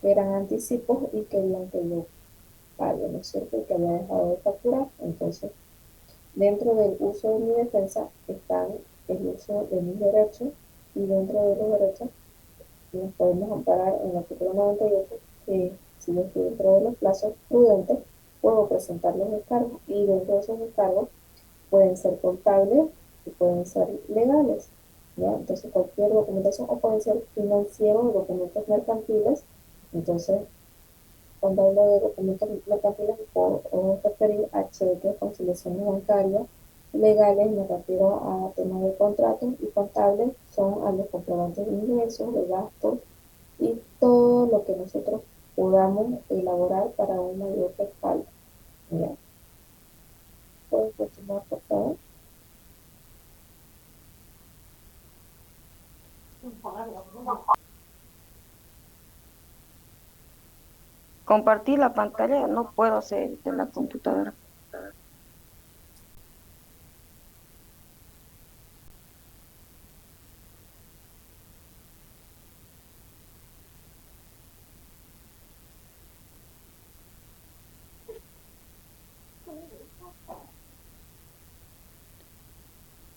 que eran anticipos y querían que yo pague, ¿no es cierto? Y que había dejado de facturar. Entonces, dentro del uso de mi defensa están el uso de mis derechos, y dentro de los derechos nos podemos amparar en el artículo 98, que si yo estoy dentro de los plazos prudentes, puedo presentar los descargos, y dentro de esos descargos pueden ser contables y pueden ser legales, ¿ya? Entonces cualquier documentación, o pueden ser financieros o documentos mercantiles. Entonces, cuando hablo de documentos mercantiles, puedo referir a cheques, conciliaciones bancarias, legales me refiero a temas de contratos, y contables son a los comprobantes de ingresos, de gastos y todo lo que nosotros podamos elaborar para un mayor respaldo. ¿Ya? ¿Puedes continuar, por favor?
Compartir la pantalla no puedo hacer de la computadora.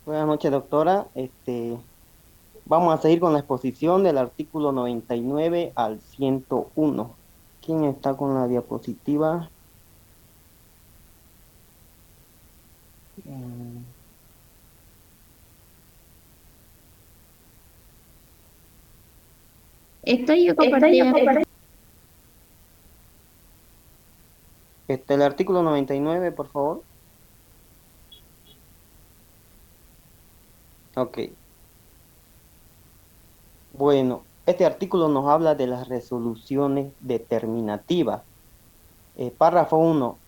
Buenas noches, doctora. Vamos a seguir con la exposición del artículo 99 al 101. ¿Quién está con la diapositiva? Mm,
Estoy yo compartida.
el artículo 99, por favor. Ok. Bueno, este artículo nos habla de las resoluciones determinativas. Párrafo 1.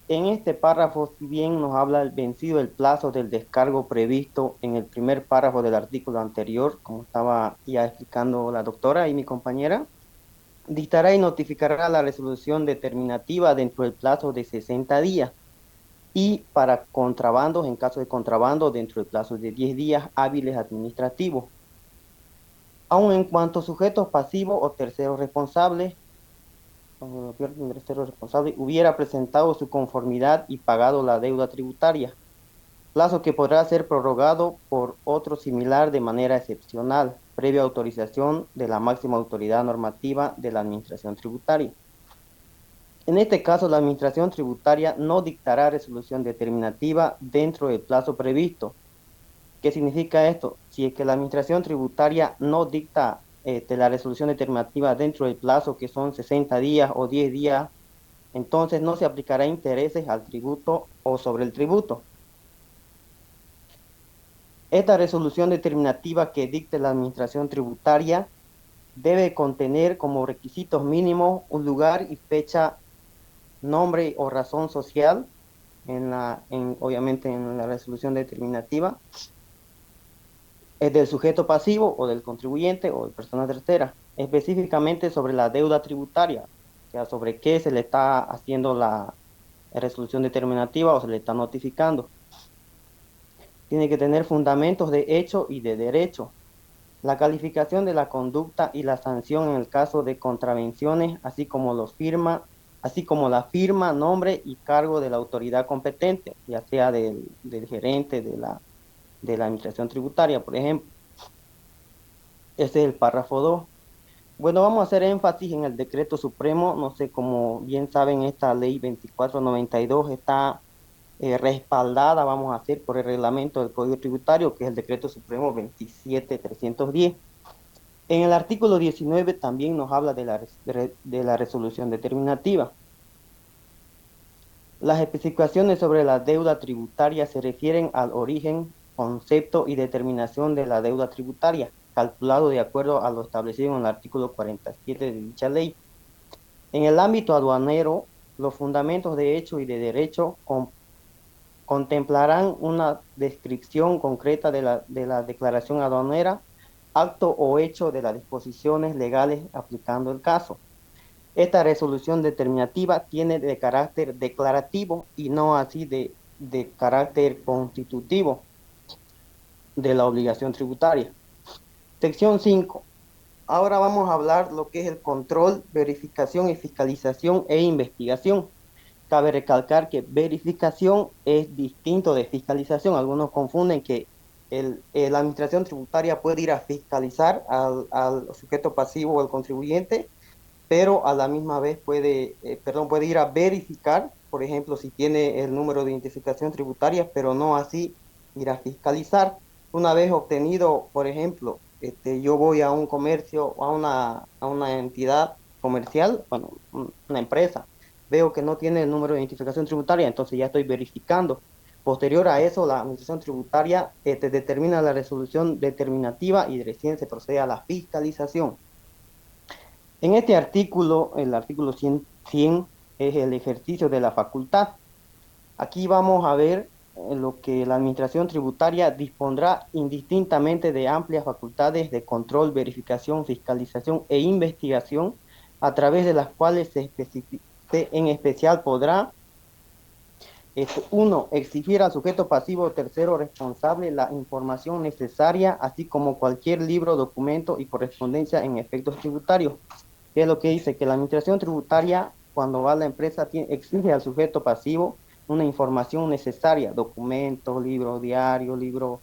En este párrafo, si bien nos habla el vencido el plazo del descargo previsto en el primer párrafo del artículo anterior, como estaba ya explicando la doctora y mi compañera, dictará y notificará la resolución determinativa dentro del plazo de 60 días y para contrabandos, en caso de contrabando, dentro del plazo de 10 días hábiles administrativos. Aun en cuanto sujetos pasivos o terceros responsables hubiera presentado su conformidad y pagado la deuda tributaria, plazo que podrá ser prorrogado por otro similar de manera excepcional, previa autorización de la máxima autoridad normativa de la Administración Tributaria. En este caso, la Administración Tributaria no dictará resolución determinativa dentro del plazo previsto. ¿Qué significa esto? Si es que la Administración Tributaria no dicta la resolución determinativa dentro del plazo, que son 60 días o 10 días, entonces no se aplicará intereses al tributo o sobre el tributo. Esta resolución determinativa que dicte la Administración Tributaria debe contener como requisitos mínimos un lugar y fecha, nombre o razón social, obviamente en la resolución determinativa, es del sujeto pasivo o del contribuyente o de persona tercera, específicamente sobre la deuda tributaria, o sea, sobre qué se le está haciendo la resolución determinativa o se le está notificando. Tiene que tener fundamentos de hecho y de derecho. La calificación de la conducta y la sanción en el caso de contravenciones, así como la firma, nombre y cargo de la autoridad competente, ya sea del gerente de la Administración Tributaria, por ejemplo. Ese es el párrafo 2. Bueno, vamos a hacer énfasis en el decreto supremo. No sé, como bien saben, esta ley 2492 está respaldada, vamos a hacer, por el reglamento del Código Tributario, que es el decreto supremo 27310. En el artículo 19 también nos habla de la resolución determinativa. Las especificaciones sobre la deuda tributaria se refieren al origen, concepto y determinación de la deuda tributaria, calculado de acuerdo a lo establecido en el artículo 47 de dicha ley. En el ámbito aduanero, los fundamentos de hecho y de derecho contemplarán una descripción concreta de la declaración aduanera, acto o hecho de las disposiciones legales aplicando el caso. Esta resolución determinativa tiene de carácter declarativo y no así de carácter constitutivo de la obligación tributaria. Sección 5. Ahora vamos a hablar lo que es el control, verificación y fiscalización e investigación. Cabe recalcar que verificación es distinto de fiscalización. Algunos confunden que la administración tributaria puede ir a fiscalizar al sujeto pasivo o al contribuyente, pero a la misma vez puede ir a verificar, por ejemplo, si tiene el número de identificación tributaria, pero no así ir a fiscalizar. Una vez obtenido, por ejemplo, yo voy a un comercio o a una entidad comercial, bueno, una empresa, veo que no tiene el número de identificación tributaria, entonces ya estoy verificando. Posterior a eso, la administración tributaria determina la resolución determinativa y recién se procede a la fiscalización. En este artículo, el artículo 100 es el ejercicio de la facultad. Aquí vamos a ver lo que la administración tributaria dispondrá indistintamente de amplias facultades de control, verificación, fiscalización e investigación, a través de las cuales en especial podrá 1. Exigir al sujeto pasivo o tercero responsable la información necesaria, así como cualquier libro, documento y correspondencia en efectos tributarios. ¿Qué es lo que dice? Que la administración tributaria, cuando va a la empresa, exige al sujeto pasivo una información necesaria, documentos, libro diario, libro,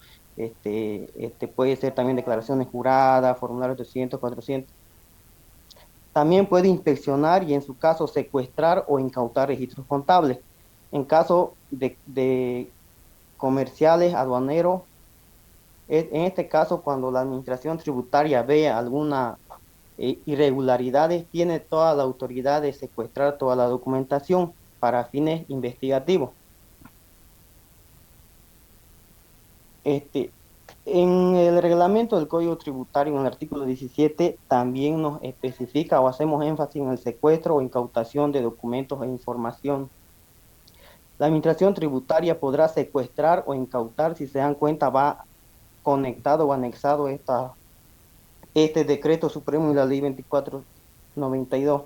puede ser también declaraciones juradas, formularios 300, 400. También puede inspeccionar y en su caso secuestrar o incautar registros contables. En caso de comerciales, aduaneros, en este caso, cuando la administración tributaria ve alguna irregularidades, tiene toda la autoridad de secuestrar toda la documentación para fines investigativos. En el reglamento del Código Tributario, en el artículo 17, también nos especifica o hacemos énfasis en el secuestro o incautación de documentos e información. La administración tributaria podrá secuestrar o incautar, si se dan cuenta, va conectado o anexado este decreto supremo y la ley 2492.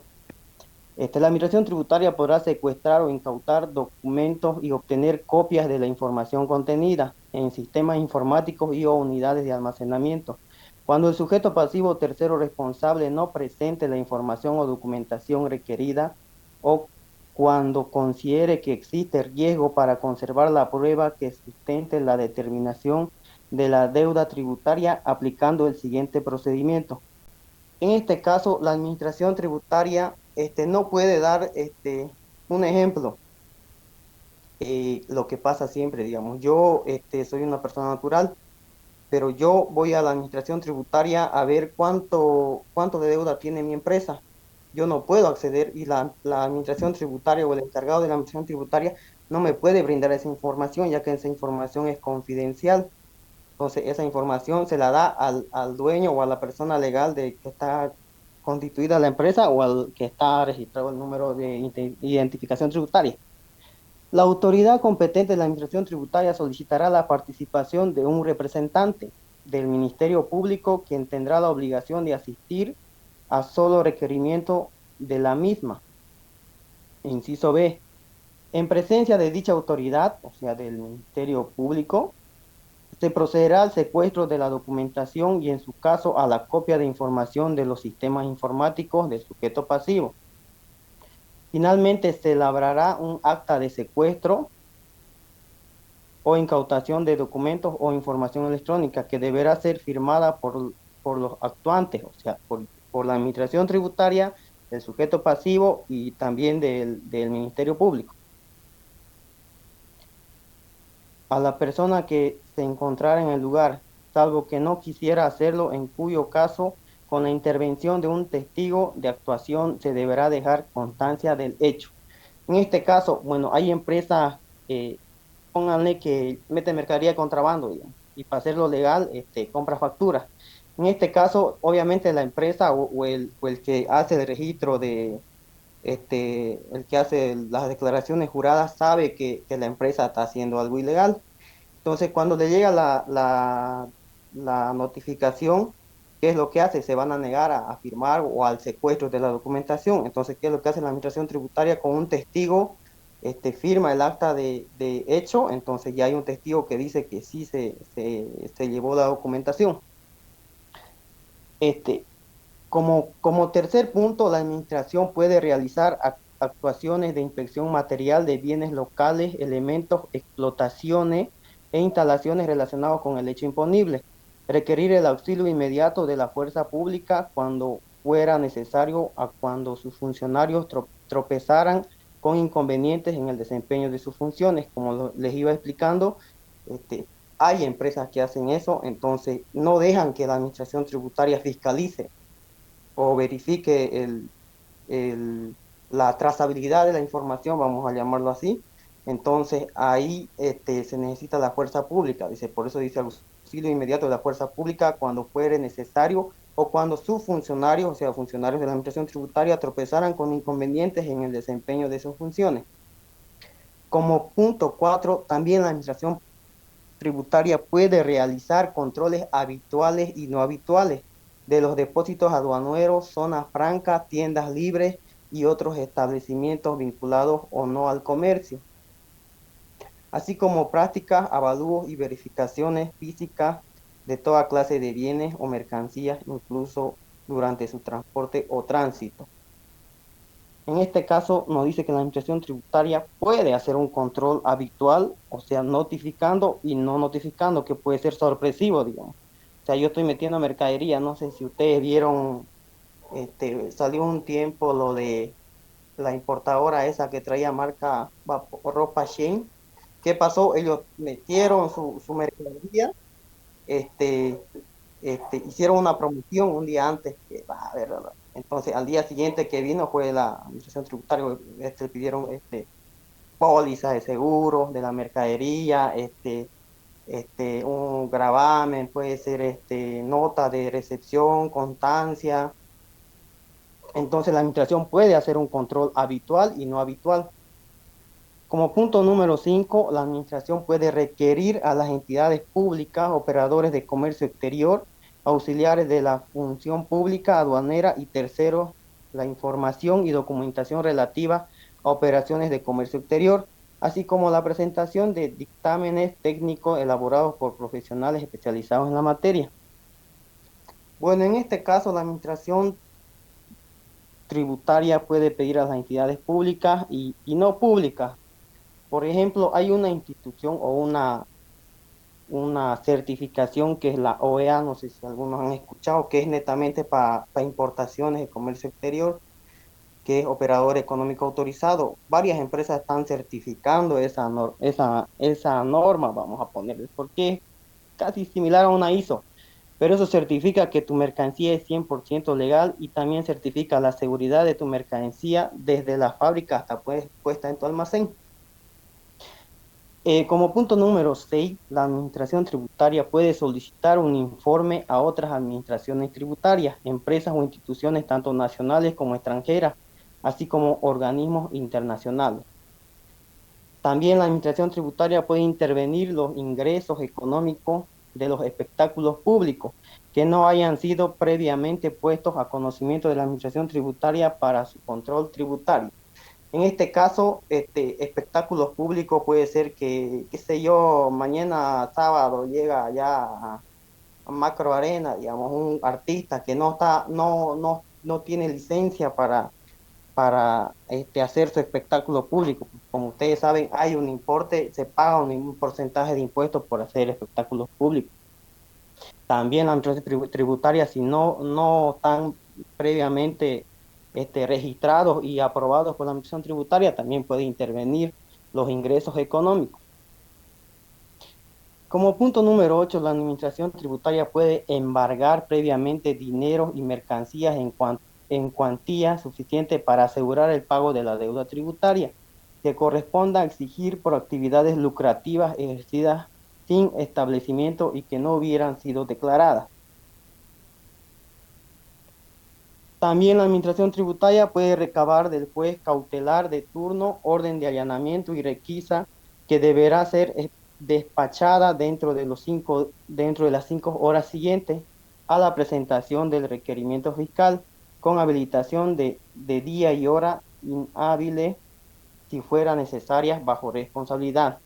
La administración tributaria podrá secuestrar o incautar documentos y obtener copias de la información contenida en sistemas informáticos y o unidades de almacenamiento. Cuando el sujeto pasivo o tercero responsable no presente la información o documentación requerida o cuando considere que existe riesgo para conservar la prueba que sustente la determinación de la deuda tributaria aplicando el siguiente procedimiento. En este caso, la administración tributaria no puede dar un ejemplo. Lo que pasa siempre, digamos, yo soy una persona natural, pero yo voy a la administración tributaria a ver cuánto de deuda tiene mi empresa. Yo no puedo acceder y la administración tributaria o el encargado de la administración tributaria no me puede brindar esa información, ya que esa información es confidencial. Entonces, esa información se la da al dueño o a la persona legal de que está constituida la empresa o al que está registrado el número de identificación tributaria. La autoridad competente de la administración tributaria solicitará la participación de un representante del Ministerio Público, quien tendrá la obligación de asistir a solo requerimiento de la misma. Inciso B. En presencia de dicha autoridad, o sea, del Ministerio Público, se procederá al secuestro de la documentación y en su caso a la copia de información de los sistemas informáticos del sujeto pasivo. Finalmente se elaborará un acta de secuestro o incautación de documentos o información electrónica que deberá ser firmada por los actuantes, o sea, por la administración tributaria, del sujeto pasivo y también del Ministerio Público. A la persona que se encontrara en el lugar, salvo que no quisiera hacerlo, en cuyo caso, con la intervención de un testigo de actuación, se deberá dejar constancia del hecho. En este caso, bueno, hay empresas, pónganle que meten mercadería de contrabando, digamos, y para hacerlo legal, compra facturas. En este caso, obviamente la empresa o el que hace el registro el que hace las declaraciones juradas sabe que la empresa está haciendo algo ilegal. Entonces, cuando le llega la notificación, ¿qué es lo que hace? Se van a negar a firmar o al secuestro de la documentación. Entonces, ¿qué es lo que hace la administración tributaria? Con un testigo firma el acta de hecho, entonces ya hay un testigo que dice que sí se llevó la documentación. Como tercer punto, la administración puede realizar actuaciones de inspección material de bienes locales, elementos, explotaciones e instalaciones relacionados con el hecho imponible, requerir el auxilio inmediato de la fuerza pública cuando fuera necesario a cuando sus funcionarios tropezaran con inconvenientes en el desempeño de sus funciones. Como les iba explicando, hay empresas que hacen eso, entonces no dejan que la administración tributaria fiscalice o verifique la trazabilidad de la información, vamos a llamarlo así. Entonces ahí se necesita la fuerza pública, por eso dice auxilio inmediato de la fuerza pública cuando fuere necesario o cuando sus funcionarios, o sea, funcionarios de la administración tributaria, tropezaran con inconvenientes en el desempeño de sus funciones. Como punto 4, también la administración tributaria puede realizar controles habituales y no habituales de los depósitos aduaneros, zonas francas, tiendas libres y otros establecimientos vinculados o no al comercio, así como prácticas, avalúos y verificaciones físicas de toda clase de bienes o mercancías, incluso durante su transporte o tránsito. En este caso nos dice que la administración tributaria puede hacer un control habitual, o sea, notificando y no notificando, que puede ser sorpresivo, digamos. O sea, yo estoy metiendo mercadería, no sé si ustedes vieron, salió un tiempo lo de la importadora esa que traía marca ropa Shein. ¿Qué pasó? Ellos metieron su mercadería, este, hicieron una promoción un día antes, que va a ver, entonces al día siguiente que vino fue la administración tributaria, pidieron pólizas de seguro de la mercadería, un gravamen, puede ser nota de recepción, constancia. Entonces la administración puede hacer un control habitual y no habitual. Como punto número 5, la administración puede requerir a las entidades públicas, operadores de comercio exterior, auxiliares de la función pública, aduanera y terceros, la información y documentación relativa a operaciones de comercio exterior, así como la presentación de dictámenes técnicos elaborados por profesionales especializados en la materia. Bueno, en este caso la administración tributaria puede pedir a las entidades públicas y no públicas. Por ejemplo, hay una institución o una certificación que es la OEA, no sé si algunos han escuchado, que es netamente para importaciones de comercio exterior, que es operador económico autorizado. Varias empresas están certificando esa norma, vamos a ponerle, porque es casi similar a una ISO, pero eso certifica que tu mercancía es 100% legal y también certifica la seguridad de tu mercancía desde la fábrica hasta puesta en tu almacén. Como punto número 6, la administración tributaria puede solicitar un informe a otras administraciones tributarias, empresas o instituciones tanto nacionales como extranjeras, así como organismos internacionales. También la administración tributaria puede intervenir los ingresos económicos de los espectáculos públicos que no hayan sido previamente puestos a conocimiento de la administración tributaria para su control tributario. En este caso, espectáculos públicos puede ser que, qué sé yo, mañana sábado llega ya a Macro Arena, digamos, un artista que no tiene licencia para hacer su espectáculo público. Como ustedes saben, hay un importe, se paga un porcentaje de impuestos por hacer espectáculos públicos. También la administración tributaria, si no están previamente registrados y aprobados por la administración tributaria, también puede intervenir los ingresos económicos. Como punto número 8, la administración tributaria puede embargar previamente dinero y mercancías en cuantía suficiente para asegurar el pago de la deuda tributaria que corresponda a exigir por actividades lucrativas ejercidas sin establecimiento y que no hubieran sido declaradas. También la administración tributaria puede recabar del juez cautelar de turno orden de allanamiento y requisa que deberá ser despachada dentro de las 5 horas siguientes a la presentación del requerimiento fiscal con habilitación de día y hora inhábiles si fuera necesarias bajo responsabilidad.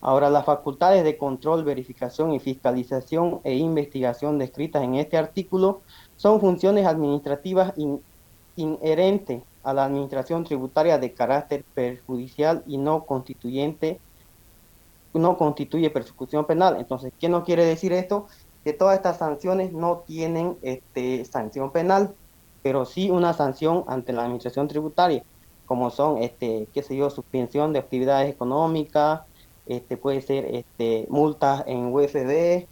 Ahora, las facultades de control, verificación y fiscalización e investigación descritas en este artículo son funciones administrativas inherentes a la administración tributaria de carácter perjudicial y no constituye persecución penal. Entonces, ¿qué nos quiere decir esto? Que todas estas sanciones no tienen sanción penal, pero sí una sanción ante la administración tributaria, como son, qué sé yo, suspensión de actividades económicas, puede ser multas en UFD,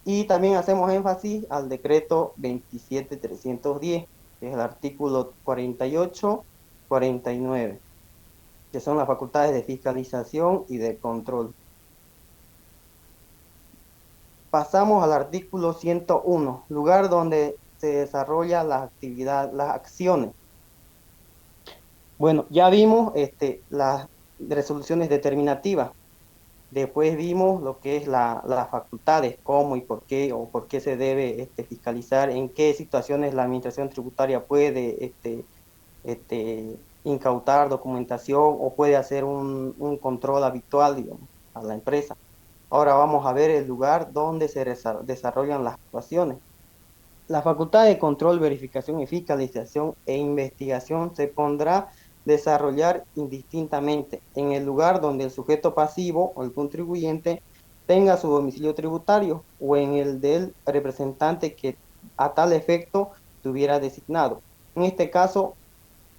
y también hacemos énfasis al decreto 27310, que es el artículo 48, 49, que son las facultades de fiscalización y de control. Pasamos al artículo 101, lugar donde se desarrolla las acciones. Bueno, ya vimos las resoluciones determinativas. Después vimos lo que es las facultades, cómo y por qué se debe fiscalizar, en qué situaciones la administración tributaria puede incautar documentación o puede hacer un control habitual, digamos, a la empresa. Ahora vamos a ver el lugar donde se desarrollan las actuaciones. La facultad de control, verificación y fiscalización e investigación se pondrá desarrollar indistintamente en el lugar donde el sujeto pasivo o el contribuyente tenga su domicilio tributario o en el del representante que a tal efecto estuviera designado. En este caso,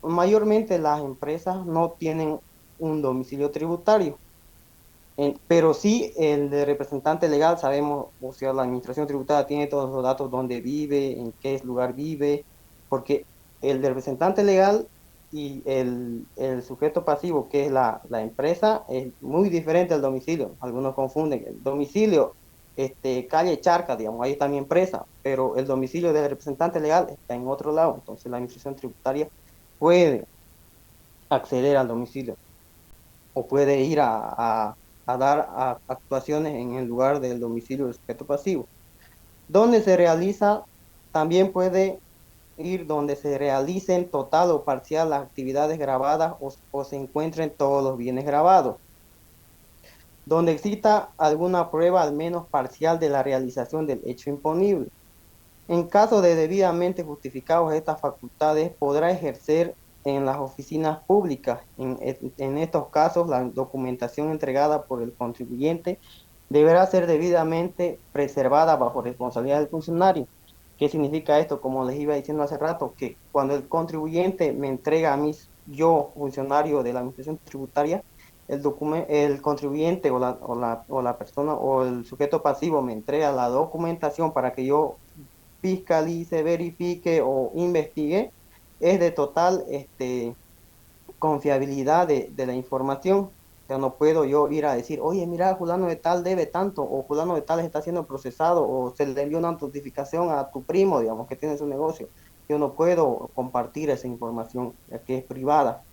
mayormente las empresas no tienen un domicilio tributario, pero sí el de representante legal, sabemos, o sea, la administración tributaria tiene todos los datos, dónde vive, en qué lugar vive, porque el de representante legal y el sujeto pasivo, que es la empresa, es muy diferente al domicilio. Algunos confunden el domicilio, calle Charca, digamos, ahí está mi empresa, pero el domicilio del representante legal está en otro lado. Entonces la administración tributaria puede acceder al domicilio o puede ir a dar actuaciones en el lugar del domicilio del sujeto pasivo. Donde se realiza, también puede ir donde se realicen total o parcial las actividades grabadas o se encuentren todos los bienes grabados. Donde exista alguna prueba al menos parcial de la realización del hecho imponible. En caso de debidamente justificados estas facultades, podrá ejercer en las oficinas públicas. En estos casos, la documentación entregada por el contribuyente deberá ser debidamente preservada bajo responsabilidad del funcionario. ¿Qué significa esto? Como les iba diciendo hace rato, que cuando el contribuyente me entrega a mí, yo, funcionario de la administración tributaria, el contribuyente o la persona o el sujeto pasivo me entrega la documentación para que yo fiscalice, verifique o investigue, es de total confiabilidad de la información. O sea, no puedo yo ir a decir, oye, mira, fulano de tal debe tanto, o fulano de tal está siendo procesado, o se le envió una notificación a tu primo, digamos, que tiene su negocio. Yo no puedo compartir esa información, ya que es privada.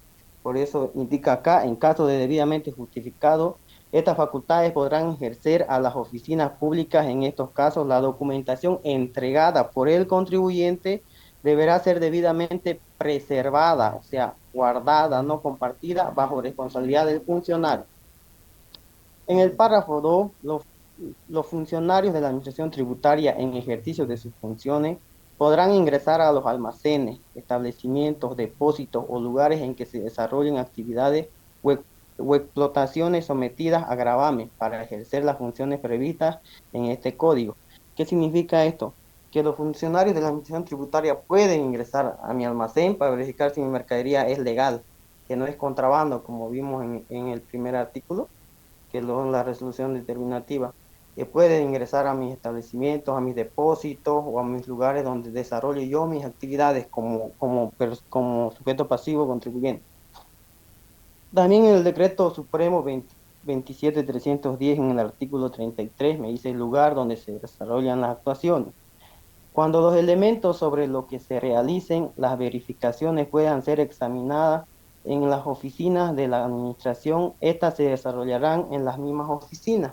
Por eso indica acá, en caso de debidamente justificado, estas facultades podrán ejercer a las oficinas públicas. En estos casos, la documentación entregada por el contribuyente deberá ser debidamente preservada, o sea, guardada, no compartida, bajo responsabilidad del funcionario. En el párrafo 2, los funcionarios de la administración tributaria en ejercicio de sus funciones podrán ingresar a los almacenes, establecimientos, depósitos o lugares en que se desarrollen actividades o explotaciones sometidas a gravamen para ejercer las funciones previstas en este código. ¿Qué significa esto? Que los funcionarios de la administración tributaria pueden ingresar a mi almacén para verificar si mi mercadería es legal, que no es contrabando, como vimos en el primer artículo, que es la resolución determinativa. Que pueden ingresar a mis establecimientos, a mis depósitos o a mis lugares donde desarrollo yo mis actividades como sujeto pasivo contribuyente. También en el decreto supremo 27310, en el artículo 33, me dice el lugar donde se desarrollan las actuaciones. Cuando los elementos sobre lo que se realicen las verificaciones puedan ser examinadas en las oficinas de la administración, estas se desarrollarán en las mismas oficinas,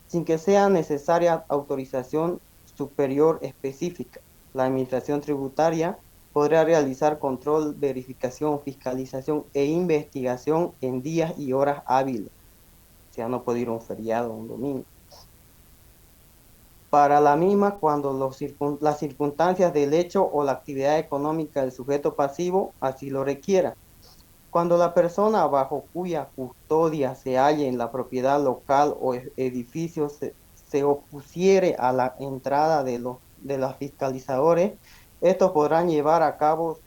sin que sea necesaria autorización superior específica. La administración tributaria podrá realizar control, verificación, fiscalización e investigación en días y horas hábiles. O sea, no puede ir un feriado o un domingo. Para la misma, cuando las circunstancias del hecho o la actividad económica del sujeto pasivo así lo requiera. Cuando la persona bajo cuya custodia se halle en la propiedad local o edificio se opusiere a la entrada de los fiscalizadores, estos podrán llevar a cabo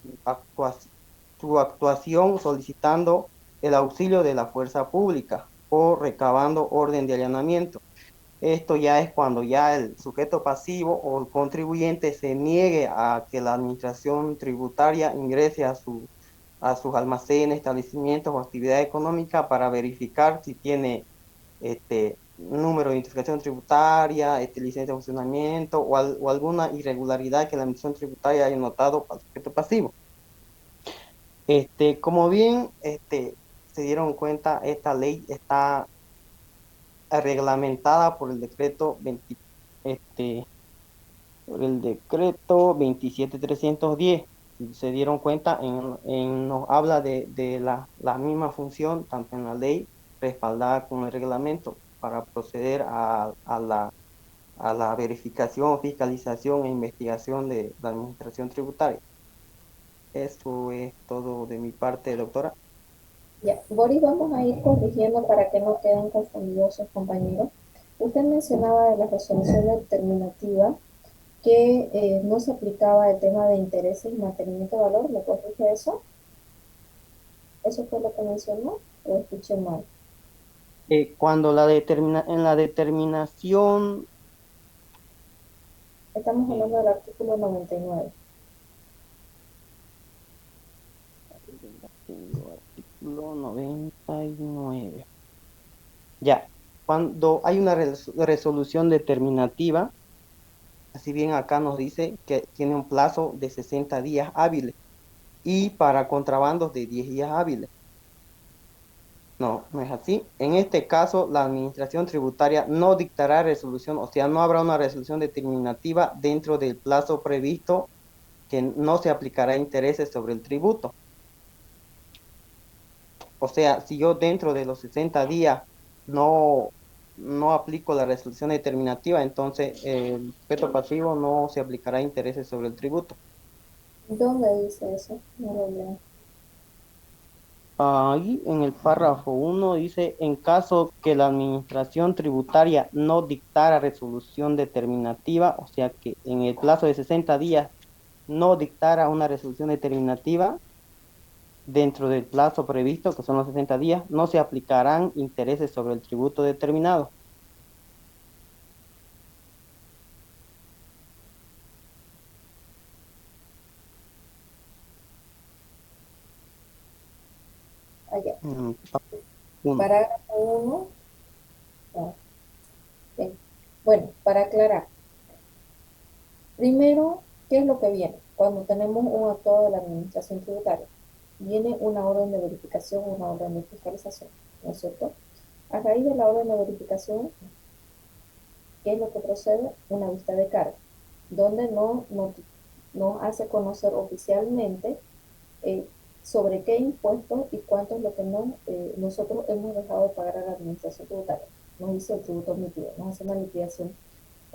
su actuación solicitando el auxilio de la fuerza pública o recabando orden de allanamiento. Esto ya es cuando ya el sujeto pasivo o el contribuyente se niegue a que la administración tributaria ingrese a sus almacenes, establecimientos o actividad económica para verificar si tiene número de identificación tributaria, licencia de funcionamiento o alguna irregularidad que la administración tributaria haya notado para el sujeto pasivo. Como bien se dieron cuenta, esta ley está reglamentada por el decreto 27310. Se dieron cuenta, nos habla de la misma función, tanto en la ley respaldada con el reglamento, para proceder a la verificación, fiscalización e investigación de la administración tributaria. Eso es todo de mi parte, doctora.
Ya, Boris, vamos a ir corrigiendo para que no queden confundidos sus compañeros. Usted mencionaba de la resolución determinativa que no se aplicaba el tema de intereses y mantenimiento de valor. ¿Me corrige eso? ¿Eso fue lo que mencionó o escuché mal?
Cuando en la determinación,
Estamos hablando del artículo 99.
artículo 99. Ya, cuando hay una resolución determinativa, así bien acá nos dice que tiene un plazo de 60 días hábiles y para contrabandos de 10 días hábiles. No, no es así. En este caso, la administración tributaria no dictará resolución, o sea, no habrá una resolución determinativa dentro del plazo previsto que no se aplicará intereses sobre el tributo. O sea, si yo dentro de los 60 días no, no aplico la resolución determinativa, entonces el sujeto pasivo no se aplicará intereses sobre el tributo.
¿Dónde dice eso? No lo leo.
Ahí en el párrafo 1 dice, en caso que la administración tributaria no dictara resolución determinativa, o sea que en el plazo de 60 días no dictara una resolución determinativa, dentro del plazo previsto, que son los 60 días, no se aplicarán intereses sobre el tributo determinado.
Allá.
Uno.
Parágrafo 1. Bueno, para aclarar, primero, ¿qué es lo que viene? Cuando tenemos un actuado de la administración tributaria, viene una orden de verificación, una orden de fiscalización, ¿no es cierto? A raíz de la orden de verificación, ¿qué es lo que procede? Una vista de cargo, donde no hace conocer oficialmente sobre qué impuestos y cuánto es lo que nosotros hemos dejado de pagar a la administración tributaria. Nos dice el tributo omitido, nos hace una liquidación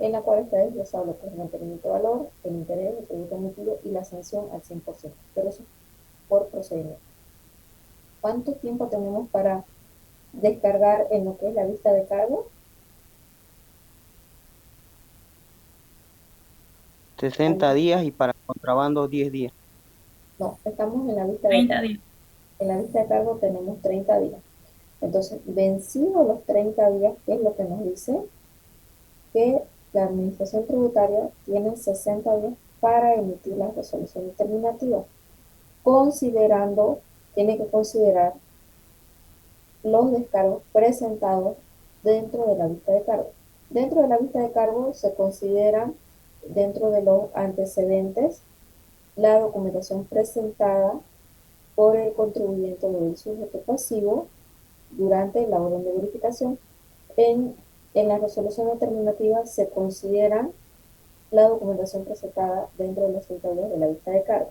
en la cual está desglosado lo que es el mantenimiento de valor, el interés, el tributo omitido y la sanción al 100%, pero eso por procedimiento. ¿Cuánto tiempo tenemos para descargar en lo que es la vista de cargo?
60 días y para contrabando 10 días.
No, estamos en la vista de
30
cargo.
días.
En la vista de cargo tenemos 30 días. Entonces, vencidos los 30 días, ¿qué es lo que nos dice? Que la administración tributaria tiene 60 días para emitir la resolución determinativa, tiene que considerar los descargos presentados dentro de la vista de cargo. Dentro de la vista de cargo se consideran, dentro de los antecedentes, la documentación presentada por el contribuyente o el sujeto pasivo durante la orden de verificación. En la resolución determinativa se considera la documentación presentada dentro de los 30 días de la vista de cargo.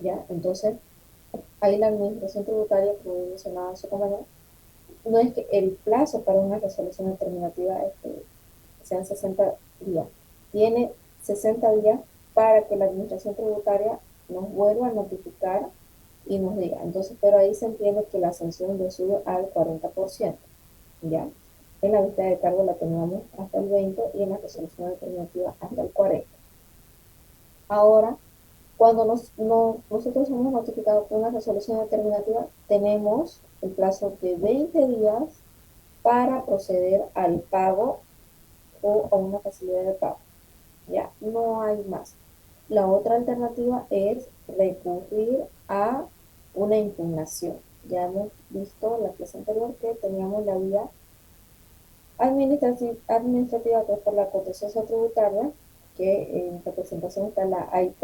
¿Ya? Entonces, ahí la administración tributaria, como mencionaba su compañero, no es que el plazo para una resolución determinativa sean 60 días. Tiene 60 días para que la administración tributaria nos vuelva a notificar y nos diga. Entonces, pero ahí se entiende que la sanción le sube al 40%. ¿Ya? En la vista de cargo la teníamos hasta el 20% y en la resolución determinativa hasta el 40%. Ahora, cuando nosotros hemos notificado con una resolución determinativa, tenemos el plazo de 20 días para proceder al pago o a una facilidad de pago. Ya, no hay más. La otra alternativa es recurrir a una impugnación. Ya hemos visto en la clase anterior que teníamos la vía administrativa, que es por la contencioso tributaria, que en representación está la AIT,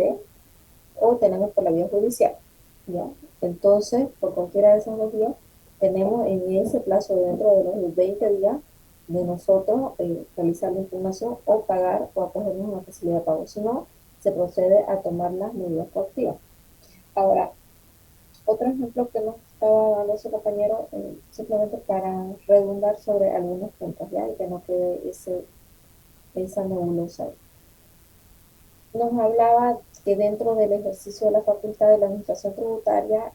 o tenemos por la vía judicial. ¿Ya? Entonces, por cualquiera de esas dos vías, tenemos en ese plazo dentro de los 20 días de nosotros realizar la impugnación o pagar o acogernos a una facilidad de pago. Si no, se procede a tomar las medidas coactivas. Ahora, otro ejemplo que nos estaba dando su compañero, simplemente para redundar sobre algunos puntos, ¿ya? Y que no quede esa nebulosa ahí. Nos hablaba que dentro del ejercicio de la facultad de la administración tributaria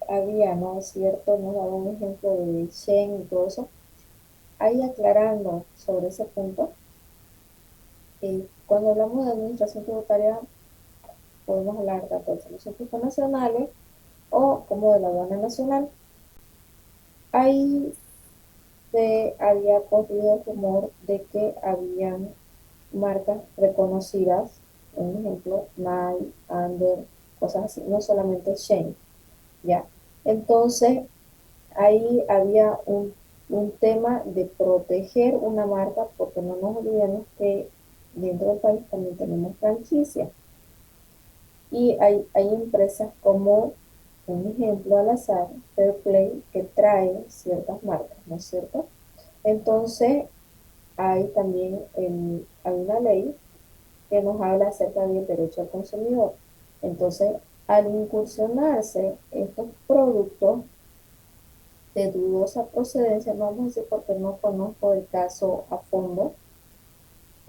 había, ¿no es cierto? Nos daba un ejemplo de Shen y todo eso. Ahí aclarando sobre ese punto, Cuando hablamos de administración tributaria, podemos hablar tanto de servicios públicos nacionales o como de la aduana nacional. Ahí se había corrido rumor de que habían marcas reconocidas, un ejemplo, Nike, Under, cosas así, no solamente Shein, ¿ya? Entonces, ahí había un tema de proteger una marca, porque no nos olvidemos que dentro del país también tenemos franquicia. Y hay empresas como, un ejemplo al azar, Fairplay, que traen ciertas marcas, ¿no es cierto? Entonces, hay también hay una ley que nos habla acerca del derecho al consumidor. Entonces, al incursionarse estos productos de dudosa procedencia, no vamos a decir porque no conozco el caso a fondo,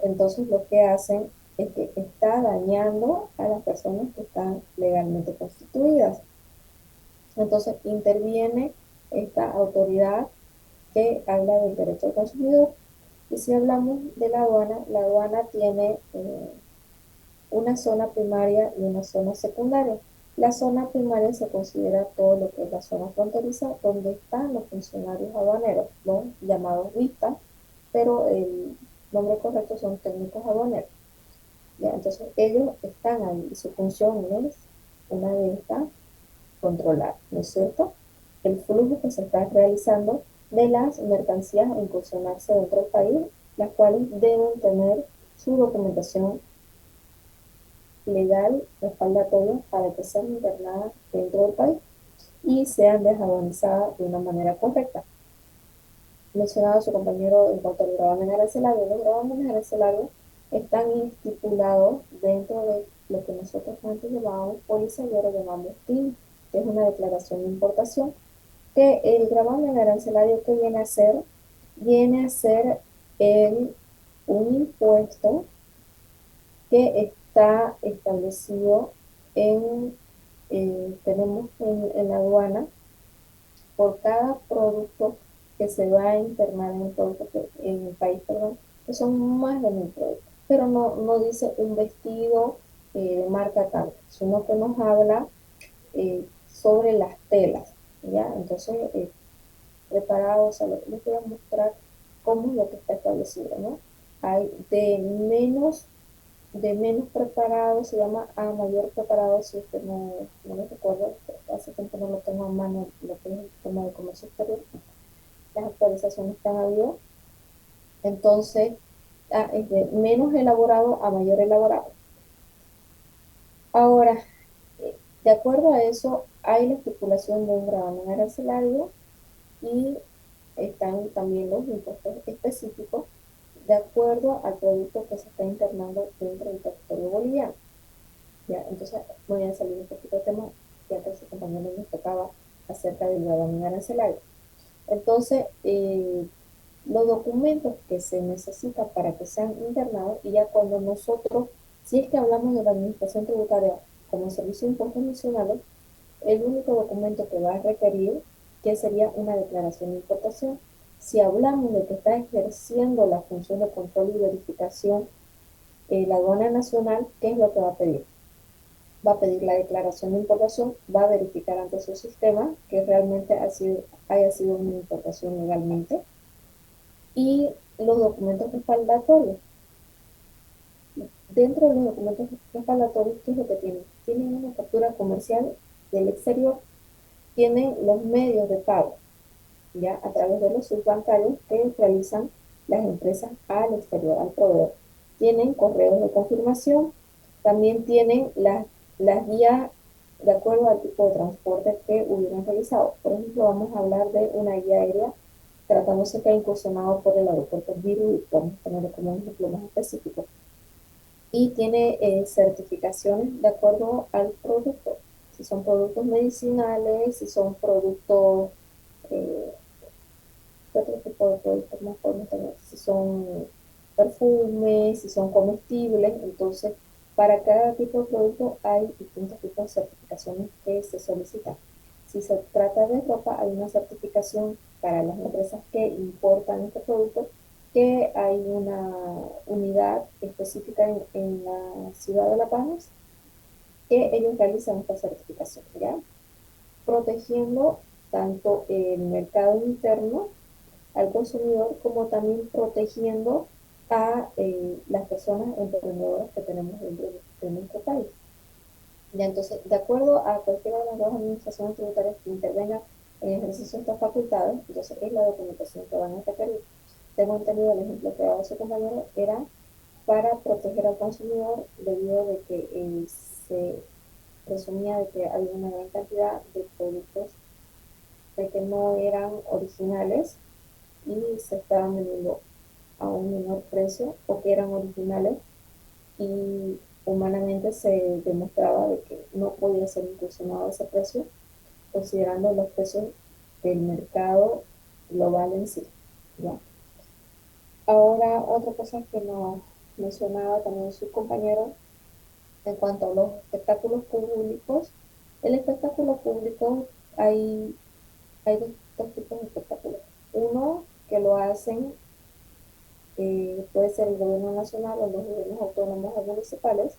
entonces lo que hacen es que está dañando a las personas que están legalmente constituidas. Entonces interviene esta autoridad que habla del derecho al consumidor. Y si hablamos de la aduana tiene una zona primaria y una zona secundaria. La zona primaria se considera todo lo que es la zona fronteriza, donde están los funcionarios aduaneros, los llamados vistas, pero el nombre correcto son técnicos aduaneros. ¿Ya? Entonces ellos están ahí y su función es, una de estas, controlar, ¿no es cierto?, el flujo que se está realizando de las mercancías a incursionarse dentro del país, las cuales deben tener su documentación legal respaldatoria para que sean internadas dentro del país y sean desaduanizadas de una manera correcta. Mencionado su compañero en cuanto al gravamen arancelario, los gravámenes arancelarios están estipulados dentro de lo que nosotros antes llamábamos póliza y ahora llamamos TIN, que es una declaración de importación, que el gravamen arancelario que viene a ser un impuesto que está establecido tenemos en la aduana por cada producto que se va a internar en el país, perdón, que son más de 1000 productos, pero no dice un vestido de marca tal, sino que nos habla sobre las telas, ¿ya? Entonces, preparados, les voy a mostrar cómo es lo que está establecido, ¿no? Hay de menos preparado, se llama a mayor preparado, si usted no lo recuerda, hace tiempo no lo tengo a mano, lo que es el tema de comercio exterior, las actualizaciones están a vivo. Entonces, es de menos elaborado a mayor elaborado. Ahora, de acuerdo a eso, hay la estipulación de un gravamen arancelario y están también los impuestos específicos de acuerdo al producto que se está internando dentro del territorio boliviano. ¿Ya? Entonces voy a salir un poquito de tema, ya que su compañero nos tocaba acerca del gravamen arancelario. Entonces, los documentos que se necesitan para que sean internados, y ya cuando nosotros, si es que hablamos de la administración tributaria como servicio de impuestos nacionales, el único documento que va a requerir que sería una declaración de importación. Si hablamos de que está ejerciendo la función de control y verificación la aduana nacional, ¿qué es lo que va a pedir? Va a pedir la declaración de importación, va a verificar ante su sistema que realmente haya sido una importación legalmente, y los documentos respaldatorios. Dentro de los documentos respaldatorios, ¿qué es lo que tienen? Tienen una factura comercial del exterior, tienen los medios de pago, ya a través de los subbancarios que realizan las empresas al exterior, al proveedor. Tienen correos de confirmación, también tienen las guías de acuerdo al tipo de transporte que hubieran realizado. Por ejemplo, vamos a hablar de una guía aérea tratándose que ha incursionado por el aeropuerto Viru, vamos a tener como un ejemplo más específico. Y tiene certificaciones de acuerdo al producto, si son productos medicinales, si son productos, otro tipo de productos más podemos tener, si son perfumes, si son comestibles. Entonces, para cada tipo de producto hay distintos tipos de certificaciones que se solicitan. Si se trata de ropa, hay una certificación para las empresas que importan este producto, que hay una unidad específica en la ciudad de La Paz que ellos realizan esta certificación, ¿ya? Protegiendo tanto el mercado interno al consumidor como también protegiendo a las personas emprendedoras que tenemos dentro de nuestro país. Ya, entonces, de acuerdo a cualquiera de las dos administraciones tributarias que intervengan en el ejercicio de estas facultades, entonces es la documentación que van a requerir. Tengo entendido el ejemplo que daba su compañero era para proteger al consumidor debido de que se presumía de que había una gran cantidad de productos de que no eran originales y se estaban vendiendo a un menor precio o que eran originales y humanamente se demostraba de que no podía ser incursionado ese precio considerando los precios del mercado global en sí, ¿ya? Ahora, otra cosa que nos mencionaba también su compañero en cuanto a los espectáculos públicos, el espectáculo público hay dos tipos de espectáculos. Uno que lo hacen, puede ser el gobierno nacional o los gobiernos autónomos o municipales.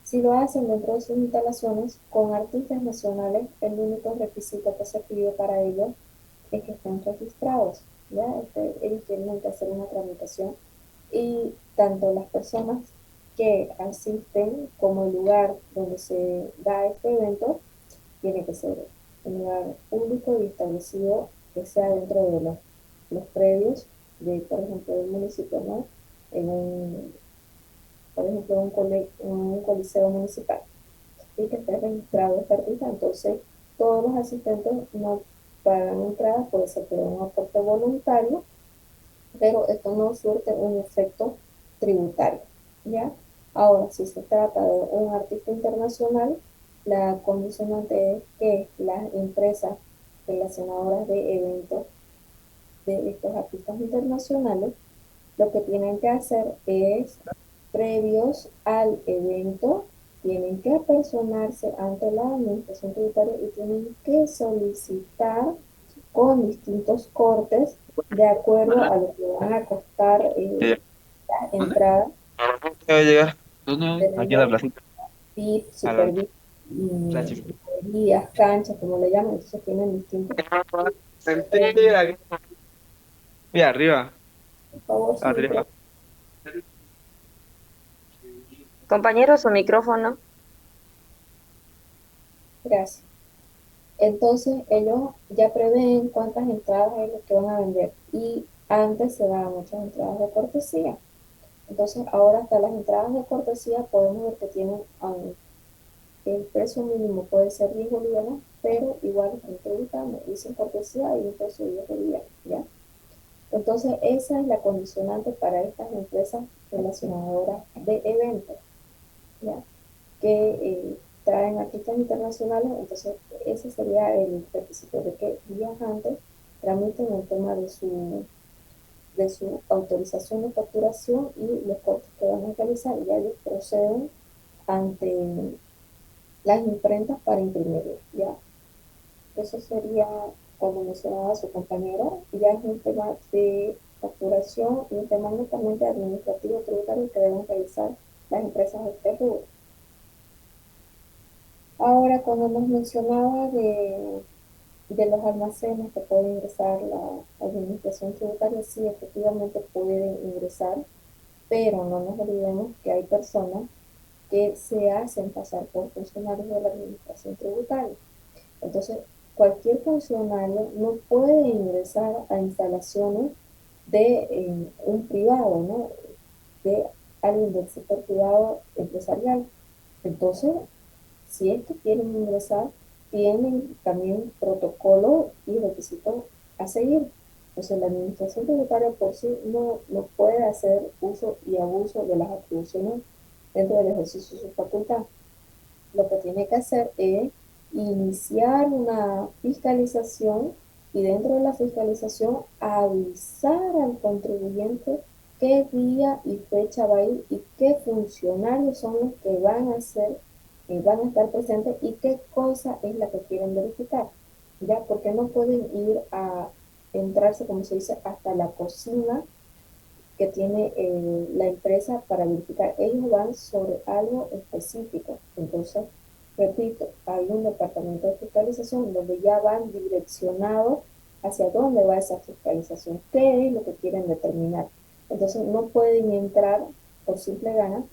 Si lo hacen dentro de sus instalaciones con artistas nacionales, el único requisito que se pide para ellos es que estén registrados, ¿ya? Ellos tienen que hacer una tramitación y tanto las personas que asisten como el lugar donde se da este evento tiene que ser un lugar público y establecido que sea dentro de los predios de, por ejemplo, del municipio, ¿no? En un, por ejemplo, un coliseo municipal y que esté registrado este artista, entonces todos los asistentes no pagan entrada, puede ser por un aporte voluntario, pero esto no surte un efecto tributario, ¿ya? Ahora, si se trata de un artista internacional, la condicionante es que las empresas relacionadoras de eventos de estos artistas internacionales, lo que tienen que hacer es, previos al evento, tienen que personarse ante la administración tributaria y tienen que solicitar con distintos cortes de acuerdo a lo que van a costar la entrada.
¿Dónde va a llegar? Aquí a la
Tenemos
placita.
VIP,
A la
super VIP
la
y
chica.
galerías, canchas, como le llaman, entonces tienen distintos.
Mira, arriba.
Por favor, su
Arriba.
micrófono.
Compañero, su micrófono.
Gracias. Entonces ellos ya prevén cuántas entradas es lo que van a vender y antes se daban muchas entradas de cortesía. Entonces ahora hasta las entradas de cortesía podemos ver que tienen el precio mínimo puede ser 10 bolivianos, pero igual están tributando, dicen cortesía y un precio de 10 bolivianos, ¿ya? Entonces esa es la condicionante para estas empresas relacionadoras de eventos, ¿ya? Que traen artistas internacionales, entonces ese sería el requisito de que días antes tramiten el tema de su autorización de facturación y los costos que van a realizar y ya ellos proceden ante las imprentas para imprimirlo, ¿ya? Eso sería, como mencionaba su compañero, ya es un tema de facturación y un tema netamente administrativo tributario que deben realizar las empresas de este rubro. Ahora, cuando nos mencionaba de los almacenes que puede ingresar la administración tributaria, sí, efectivamente puede ingresar, pero no nos olvidemos que hay personas que se hacen pasar por funcionarios de la administración tributaria. Entonces, cualquier funcionario no puede ingresar a instalaciones de un privado, ¿no? De alguien del sector privado empresarial. Entonces, si es que quieren ingresar, tienen también protocolo y requisitos a seguir. Entonces, la administración tributaria por sí no puede hacer uso y abuso de las atribuciones dentro del ejercicio de su facultad. Lo que tiene que hacer es iniciar una fiscalización y dentro de la fiscalización avisar al contribuyente qué día y fecha va a ir y qué funcionarios son los que van a ser, van a estar presentes y qué cosa es la que quieren verificar, ya porque no pueden ir a entrarse, como se dice, hasta la cocina que tiene la empresa para verificar. Ellos van sobre algo específico. Entonces, repito, hay un departamento de fiscalización donde ya van direccionados hacia dónde va esa fiscalización, qué es lo que quieren determinar. Entonces, no pueden entrar por simple gana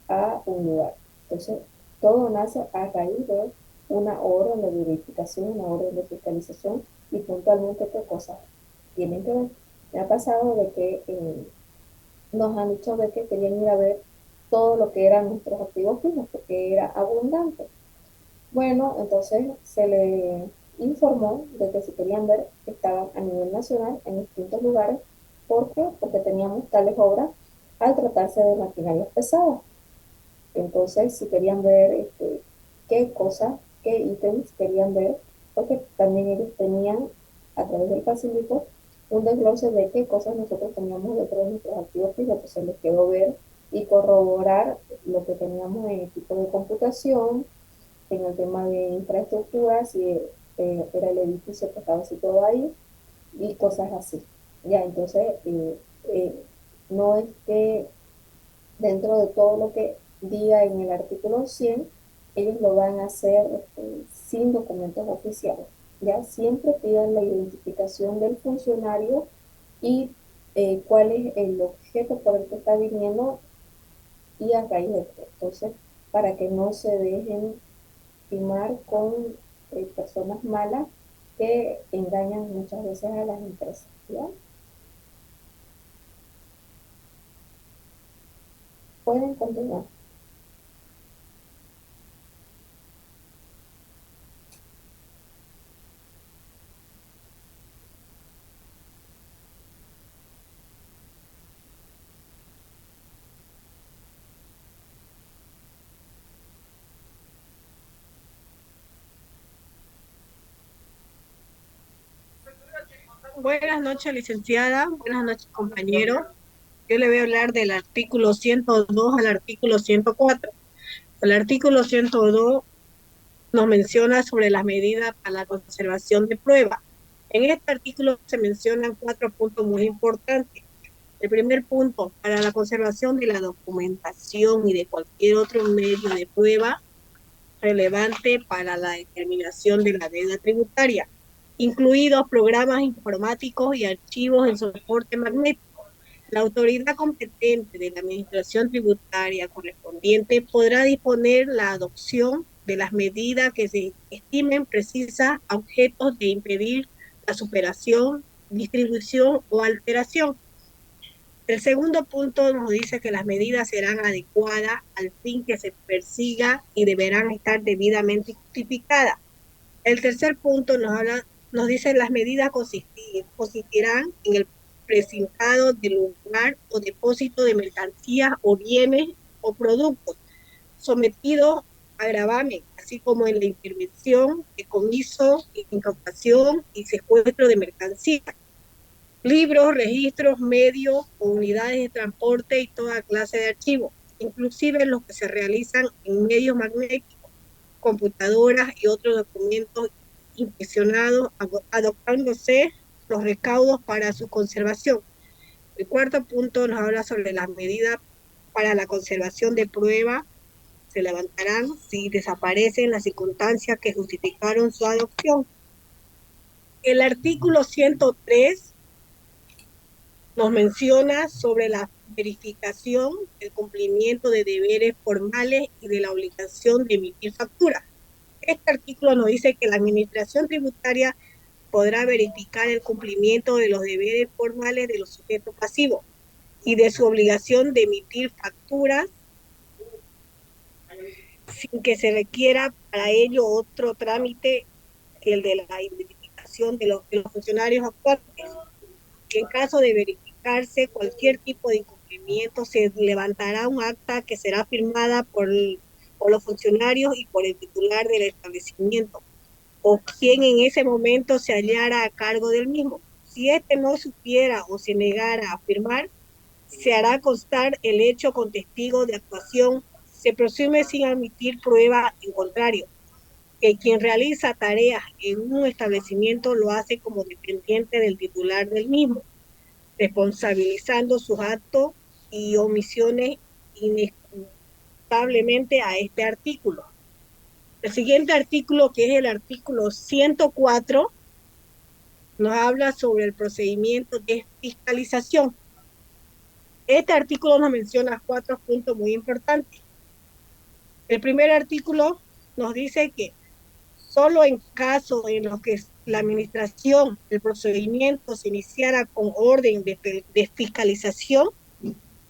a un lugar. Entonces, todo nace a raíz de una orden de verificación, una orden de fiscalización y puntualmente qué cosas tienen que ver. Me ha pasado de que nos han dicho de que querían ir a ver todo lo que eran nuestros activos fijos porque era abundante. Bueno, entonces se le informó de que si querían ver estaban a nivel nacional en distintos lugares. ¿Por qué? Porque teníamos tales obras al tratarse de maquinarias pesadas. Entonces, si querían ver qué cosas, qué ítems querían ver, porque también ellos tenían a través del facilito un desglose de qué cosas nosotros teníamos dentro de nuestros activos fijos. Entonces les quedó ver y corroborar lo que teníamos en equipo de computación, en el tema de infraestructura, si era el edificio que estaba situado ahí, y cosas así. Ya, entonces, no es que dentro de todo lo que diga en el artículo 100, ellos lo van a hacer sin documentos oficiales. Ya siempre piden la identificación del funcionario y cuál es el objeto por el que está viniendo y a raíz de esto. Entonces, para que no se dejen timar con personas malas que engañan muchas veces a las empresas. ¿Ya? Pueden continuar.
Buenas noches, licenciada. Buenas noches, compañeros. Yo le voy a hablar del artículo 102 al artículo 104. El artículo 102 nos menciona sobre las medidas para la conservación de pruebas. En este artículo se mencionan 4 puntos muy importantes. El primer punto, para la conservación de la documentación y de cualquier otro medio de prueba relevante para la determinación de la deuda tributaria, incluidos programas informáticos y archivos en soporte magnético. La autoridad competente de la administración tributaria correspondiente podrá disponer la adopción de las medidas que se estimen precisas a objetos de impedir la superación, distribución o alteración. El segundo punto nos dice que las medidas serán adecuadas al fin que se persiga y deberán estar debidamente justificadas. El tercer punto nos dice que las medidas consistirán en el precintado del lugar o depósito de mercancías o bienes o productos sometidos a gravamen, así como en la intervención, decomiso, incautación y secuestro de mercancías, libros, registros, medios o unidades de transporte y toda clase de archivos, inclusive los que se realizan en medios magnéticos, computadoras y otros documentos impresionados, adoptándose los recaudos para su conservación. El cuarto punto nos habla sobre las medidas para la conservación de pruebas. Se levantarán si desaparecen las circunstancias que justificaron su adopción. El artículo 103 nos menciona sobre la verificación, el cumplimiento de deberes formales y de la obligación de emitir facturas. Este artículo nos dice que la administración tributaria podrá verificar el cumplimiento de los deberes formales de los sujetos pasivos y de su obligación de emitir facturas sin que se requiera para ello otro trámite que el de la identificación de los funcionarios actuales. En caso de verificarse cualquier tipo de incumplimiento, se levantará un acta que será firmada por los funcionarios y por el titular del establecimiento, o quien en ese momento se hallara a cargo del mismo. Si éste no supiera o se negara a firmar, se hará constar el hecho con testigo de actuación. Se presume sin admitir prueba en contrario, que quien realiza tareas en un establecimiento lo hace como dependiente del titular del mismo. responsabilizando sus actos y omisiones inescapablemente a este artículo. El siguiente artículo, que es el artículo 104, nos habla sobre el procedimiento de fiscalización. Este artículo nos menciona 4 puntos muy importantes. El primer artículo nos dice que solo en caso en los que la administración, el procedimiento se iniciara con orden de fiscalización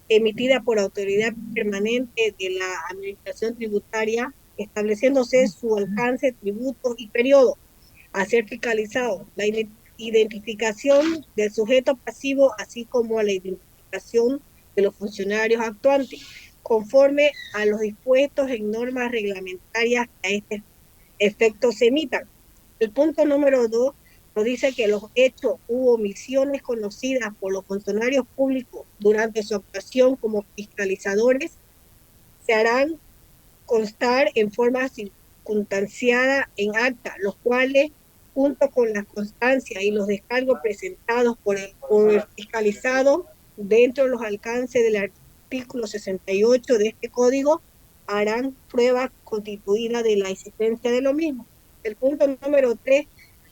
emitida por autoridad permanente de la administración tributaria, estableciéndose su alcance, tributos y periodo a ser fiscalizado, la identificación del sujeto pasivo, así como la identificación de los funcionarios actuantes, conforme a los dispuestos en normas reglamentarias que a este efecto se emitan. El punto número 2 nos dice que los hechos u omisiones conocidas por los funcionarios públicos durante su actuación como fiscalizadores se harán constar en forma circunstanciada en acta, los cuales, junto con las constancias y los descargos presentados por el fiscalizado dentro de los alcances del artículo 68 de este código, harán prueba constituida de la existencia de lo mismo. El punto número 3,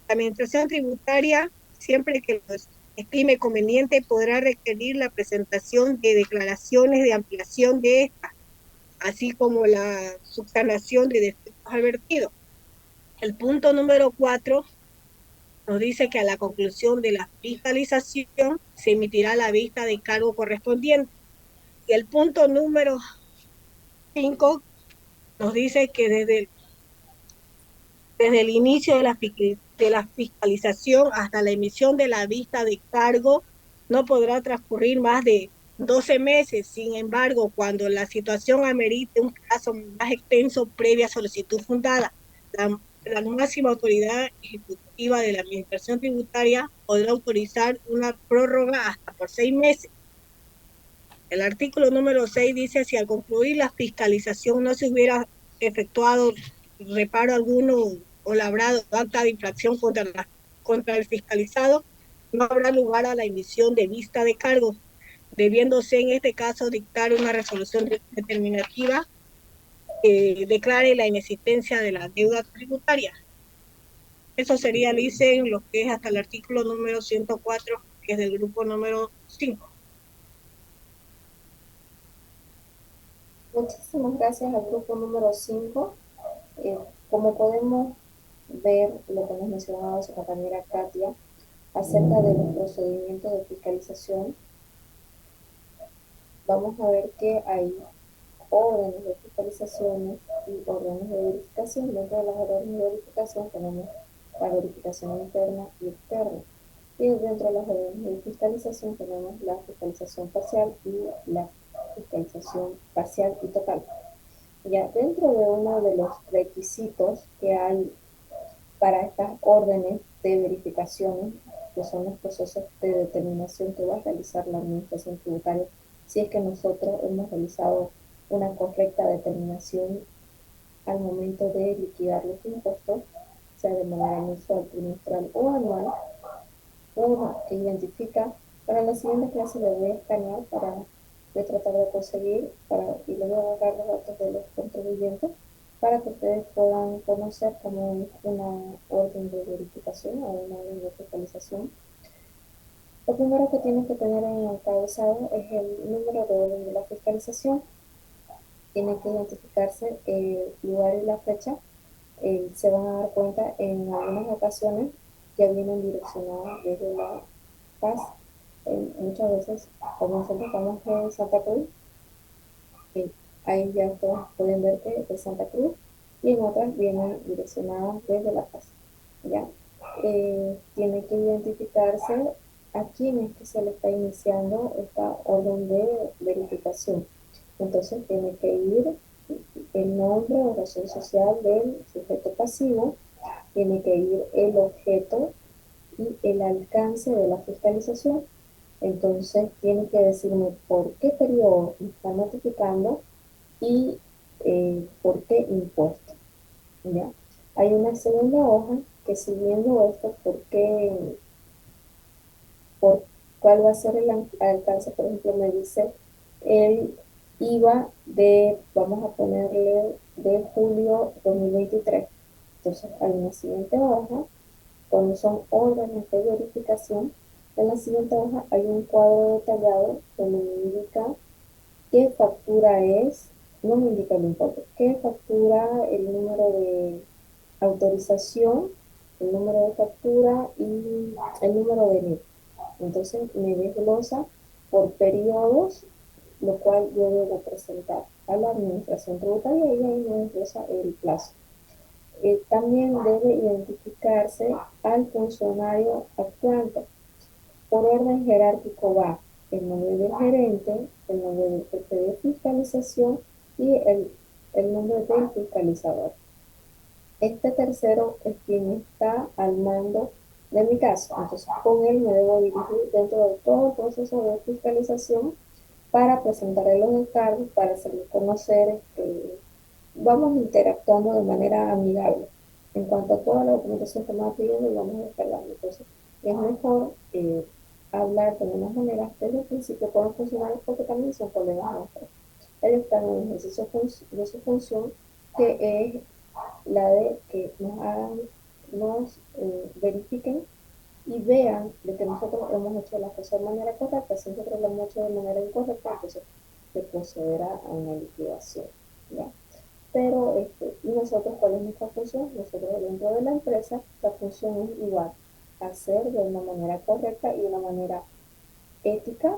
la administración tributaria, siempre que lo estime conveniente, podrá requerir la presentación de declaraciones de ampliación de esta, así como la subsanación de defectos advertidos. El punto número 4 nos dice que a la conclusión de la fiscalización se emitirá la vista de cargo correspondiente. Y el punto número 5 nos dice que desde el inicio de la fiscalización hasta la emisión de la vista de cargo no podrá transcurrir más de 12 meses. Sin embargo, cuando la situación amerite un plazo más extenso previa solicitud fundada, la máxima autoridad ejecutiva de la administración tributaria podrá autorizar una prórroga hasta por 6 meses. El artículo número 6 dice: si al concluir la fiscalización no se hubiera efectuado reparo alguno o labrado acta de infracción contra el fiscalizado, no habrá lugar a la emisión de vista de cargos, debiéndose en este caso dictar una resolución determinativa que declare la inexistencia de la deuda tributaria. Eso sería, Licen, lo que es hasta el artículo número 104, que es del grupo número 5.
Muchísimas gracias al grupo número 5. Como podemos ver lo que nos mencionaba su compañera Katia acerca de los procedimientos de fiscalización, vamos a ver que hay órdenes de fiscalización y órdenes de verificación. Dentro de las órdenes de verificación tenemos la verificación interna y externa. Y dentro de las órdenes de fiscalización tenemos la fiscalización parcial y la fiscalización parcial y total. Ya dentro de uno de los requisitos que hay para estas órdenes de verificación, que son los procesos de determinación que va a realizar la administración tributaria, si es que nosotros hemos realizado una correcta determinación al momento de liquidar los impuestos, sea de manera mensual, trimestral o anual, uno que identifica. Para la siguiente clase le voy a escanear para tratar de conseguir y le voy a agarrar los datos de los contribuyentes para que ustedes puedan conocer cómo es una orden de verificación o una orden de fiscalización. Lo primero que tienen que tener en el encabezado es el número de orden de la fiscalización. Tiene que identificarse el lugar y la fecha. Se van a dar cuenta en algunas ocasiones que vienen direccionadas desde La Paz. Muchas veces, como nosotros estamos en Santa Cruz, ahí ya ustedes pueden ver que es Santa Cruz, y en otras vienen direccionadas desde La Paz. ¿Ya? Tiene que identificarse a quién es que se le está iniciando esta orden de verificación. Entonces tiene que ir el nombre o razón social del sujeto pasivo, tiene que ir el objeto y el alcance de la fiscalización. Entonces tiene que decirme por qué periodo me está notificando y por qué impuesto. ¿Ya? Hay una segunda hoja que, siguiendo esto, por ¿Cuál va a ser el alcance? Por ejemplo, me dice el IVA de, vamos a ponerle, de julio 2023. Entonces, en la siguiente hoja, cuando son órdenes de verificación, en la siguiente hoja hay un cuadro detallado donde me indica qué factura es, no me indica el importe, qué factura, el número de autorización, el número de factura y el número de NIF. Entonces me desglosa por periodos, lo cual yo debo presentar a la administración tributaria y ahí me desglosa el plazo. También debe identificarse al funcionario actuante. Por orden jerárquico va el nombre del gerente, el nombre del jefe de fiscalización y el nombre del fiscalizador. Este tercero es quien está al mando de mi caso. Entonces, con él me debo dirigir dentro de todo el proceso de fiscalización para presentarle los encargos, para hacerle conocer, vamos interactuando de manera amigable. En cuanto a toda la documentación que me va pidiendo, y vamos descargando. Entonces, es mejor hablar de una manera desde el principio con los funcionarios porque también son colegas nuestros. Ellos están en el ejercicio de su función, que es la de que nos hagan, nos verifiquen y vean de que nosotros hemos hecho las cosas de manera correcta. Si nosotros lo hemos hecho de manera incorrecta, entonces se procederá a una liquidación, ¿ya? Pero, ¿y nosotros cuál es nuestra función? Nosotros dentro de la empresa, la función es igual, hacer de una manera correcta y de una manera ética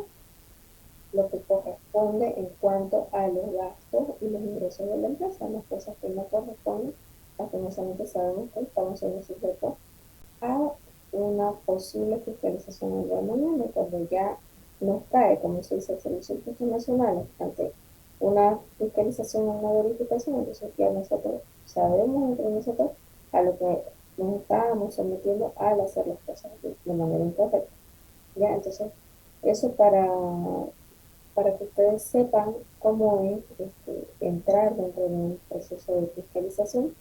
lo que corresponde en cuanto a los gastos y los ingresos de la empresa. Las cosas que no corresponden, lastimosamente sabemos que estamos siendo sujetos a una posible fiscalización en el mañana, cuando ya nos cae, como se dice, el Servicio de Impuestos Nacionales, ante una fiscalización o una verificación. Entonces ya nosotros sabemos entre nosotros a lo que nos estábamos sometiendo al hacer las cosas de manera incorrecta. ¿Ya? Entonces, eso para que ustedes sepan cómo es entrar dentro de un proceso de fiscalización.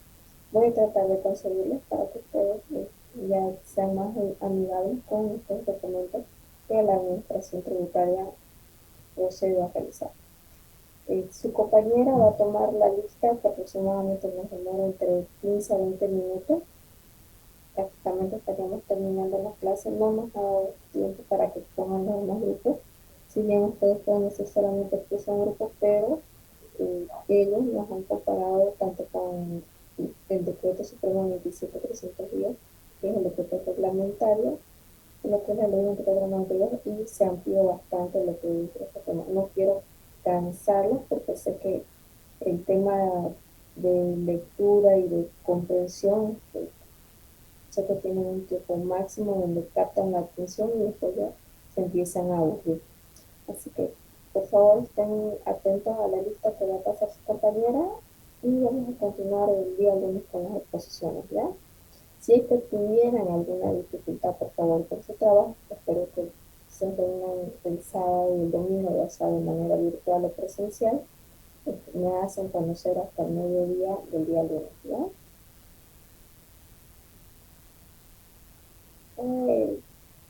Voy a tratar de conseguirles para que ustedes ya sean más amigables con estos documentos que la administración tributaria procede a realizar. Su compañera va a tomar la lista que aproximadamente nos demora entre 15 a 20 minutos. Prácticamente estaríamos terminando la clase, no nos ha dado tiempo para que pongan los demás grupos. Si bien ustedes pueden hacer solamente un grupo, pero ellos nos han comparado tanto con el decreto supremo 27310, que es el decreto reglamentario, lo que es la ley 2492, y se amplió bastante lo que dice este tema. No quiero cansarlos porque sé que el tema de lectura y de comprensión, sé que tienen un tiempo máximo donde captan la atención y después ya se empiezan a aburrir. Así que, por favor, estén atentos a la lista que va a pasar su compañera y vamos a continuar el día lunes con las exposiciones, ¿ya? Si es que tuvieran alguna dificultad, por favor, con su trabajo, espero que se reúnan el sábado y el domingo, ya sea de manera virtual o presencial, me hacen conocer hasta el mediodía del día lunes, ¿ya? Voy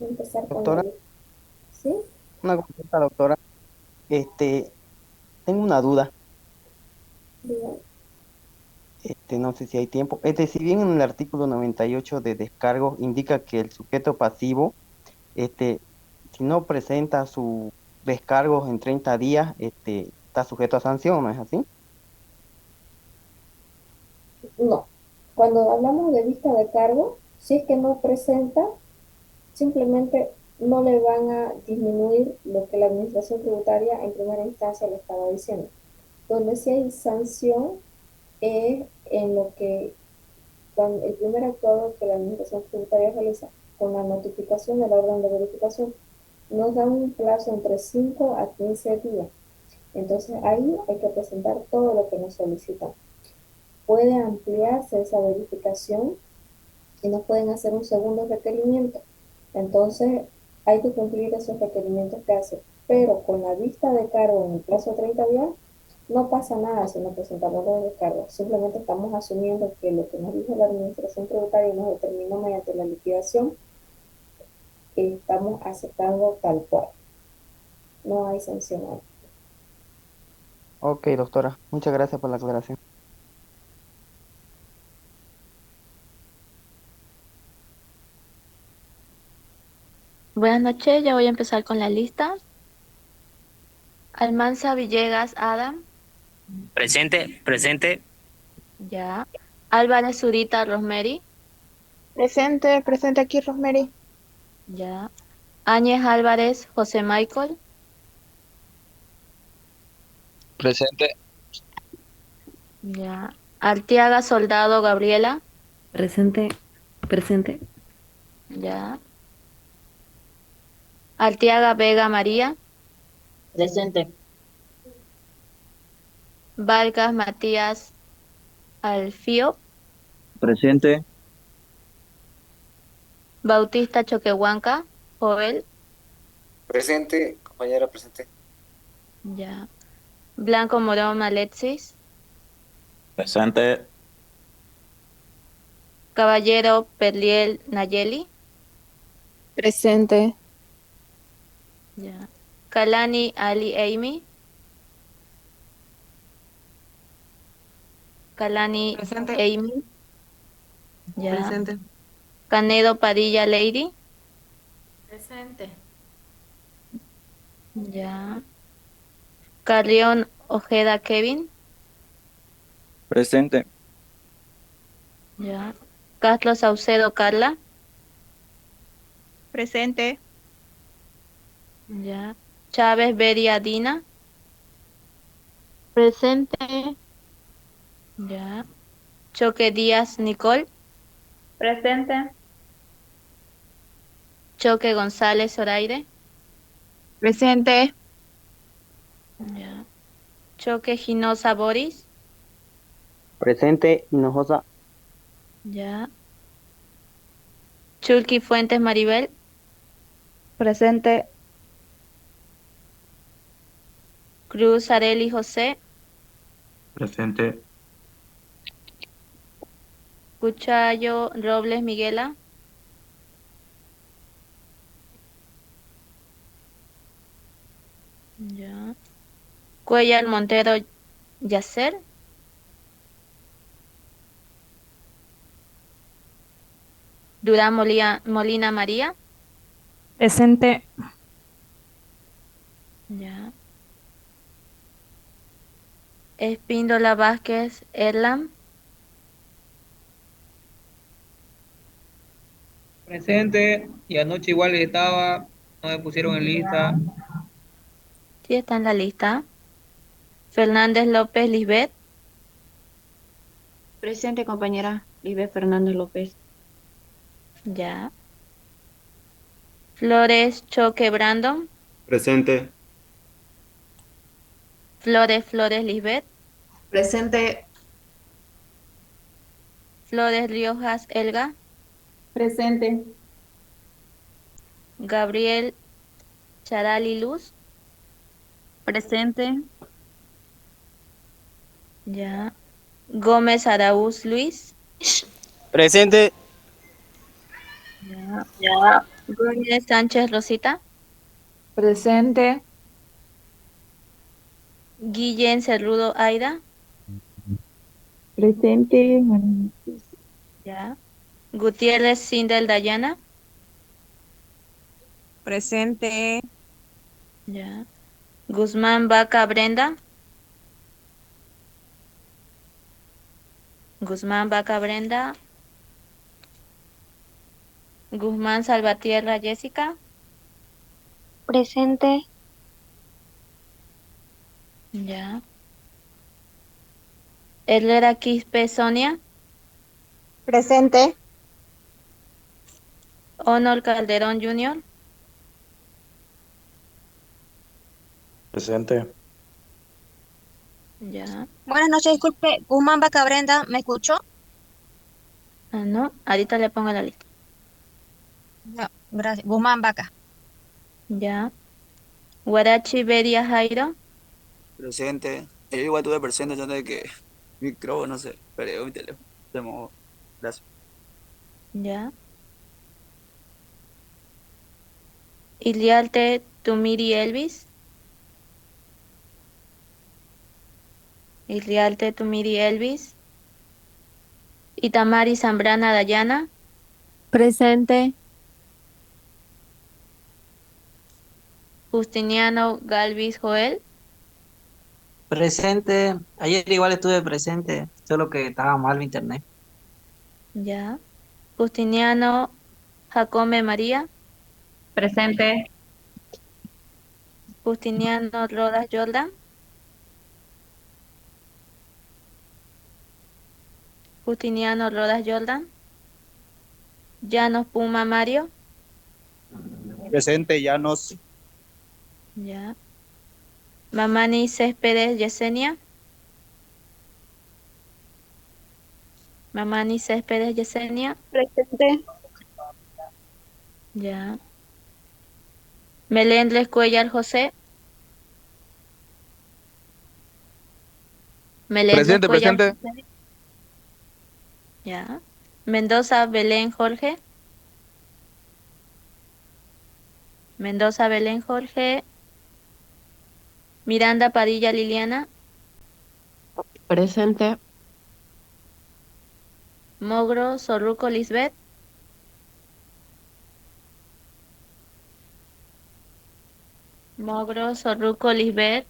a empezar
Doctora,
con el... ¿Sí?
una consulta, doctora. Tengo una duda.
Diga.
No sé si hay tiempo. Si bien en el artículo 98 de descargo indica que el sujeto pasivo, si no presenta su descargo en 30 días, está sujeto a sanción, ¿no es así?
No. Cuando hablamos de vista de cargo, si es que no presenta, simplemente no le van a disminuir lo que la administración tributaria en primera instancia le estaba diciendo. Donde sí hay sanción es en lo que, cuando el primer actuado que la administración tributaria realiza con la notificación de la orden de verificación, nos da un plazo entre 5 a 15 días. Entonces ahí hay que presentar todo lo que nos solicitan. Puede ampliarse esa verificación y nos pueden hacer un segundo requerimiento. Entonces hay que cumplir esos requerimientos que hace, pero con la vista de cargo en el plazo de 30 días, no pasa nada si no presentamos los descargos. Simplemente estamos asumiendo que lo que nos dijo la administración tributaria y nos determinó mediante la liquidación estamos aceptando tal cual. No hay sanción.
Ok, doctora. Muchas gracias por la aclaración.
Buenas noches, ya voy a empezar con la lista. Almanza Villegas Adam,
Presente, presente.
ya. Álvarez Zurita Rosemary,
Presente, presente aquí, Rosemary.
ya. Áñez Álvarez José Michael,
Presente.
ya. Arteaga Soldado Gabriela,
Presente, presente.
ya. Arteaga Vega María,
Presente.
Vargas Matías Alfío,
Presente.
Bautista Choquehuanca, Joel,
Presente, compañera, presente.
ya. Blanco Morón Alexis,
Presente.
Caballero Perliel Nayeli,
Presente.
ya. Kalani Ali Amy, Kalani
Presente.
Amy, ya.
Presente.
Canedo Padilla Lady,
Presente.
ya. Carrión Ojeda Kevin,
Presente.
ya. Carlos Saucedo Carla,
Presente.
ya. Chávez Beria Dina,
Presente.
ya. Choque Díaz Nicole,
Presente.
Choque González Zoraide,
Presente.
ya. Choque Ginosa Boris,
Presente, Hinojosa.
ya. Chulqui Fuentes Maribel,
Presente.
Cruz Areli José,
Presente.
Cuchayo Robles Miguela, ya. Cuellar Montero Yacer, Durán Molina María,
Presente.
ya. Espíndola Vázquez Erlam,
Presente, y anoche igual estaba, no me pusieron en lista.
sí está en la lista. Fernández López Lisbeth,
Presente, compañera Lisbeth Fernández López.
ya. Flores Choque Brandon,
Presente.
Flores Lisbeth,
Presente.
Flores Riojas Elga,
Presente.
Gabriel Charali Luz,
Presente.
ya. Gómez Araúz Luis,
Presente.
ya. Ya. Gómez Sánchez Rosita,
Presente.
Guillén Cerrudo Aida,
Presente.
ya. Gutiérrez Sindel Dayana,
Presente.
ya. Guzmán Vaca Brenda, Guzmán Vaca Brenda, Guzmán Salvatierra Jessica,
Presente.
ya. Herrera Quispe Sonia,
Presente.
Honor Calderón Jr.,
Presente.
ya.
Buenas noches, disculpe. Guzmán Vaca Brenda, ¿me escuchó?
Ah, no, ahorita le pongo la lista.
No, gracias. Guzmán Vaca.
Ya. Guarachi Beria Jairo,
Presente. Yo igual tuve presente ya de que micrófono, no sé, pero mi teléfono. De modo. Gracias.
ya. Iliarte Tumiri Elvis. Iliarte Tumiri Elvis. Itamari Zambrana Dayana.
Presente.
Justiniano Galvis Joel.
Presente. Ayer igual estuve presente, solo que estaba mal mi internet.
Ya. Justiniano Jacome María.
Presente.
Justiniano Rodas Jordan. Justiniano Rodas Jordan. Llanos Puma Mario.
Presente, Llanos.
Ya. Mamani Céspedes Yesenia. Mamani Céspedes Yesenia.
Presente.
Ya. Melendres Cuellar José. Melendres
Presente,
Cuellar
presente.
José. Ya. Mendoza Belén Jorge. Mendoza Belén Jorge. Miranda Padilla Liliana.
Presente.
Mogro Sorruco Lisbeth. Mogro Sorruco Lisbeth.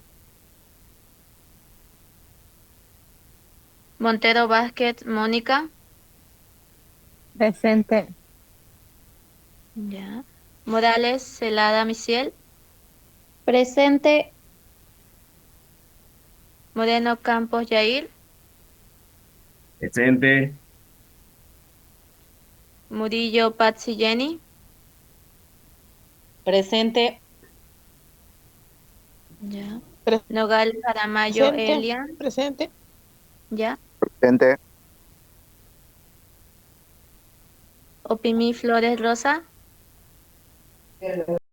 Montero Vázquez Mónica.
Presente.
Ya. Morales Celada Misiel.
Presente.
Moreno Campos Yair.
Presente.
Murillo Patsy Jenny.
Presente.
Ya. Nogales Aramayo Elian.
Presente.
Ya.
Presente.
Opimí Flores Rosa.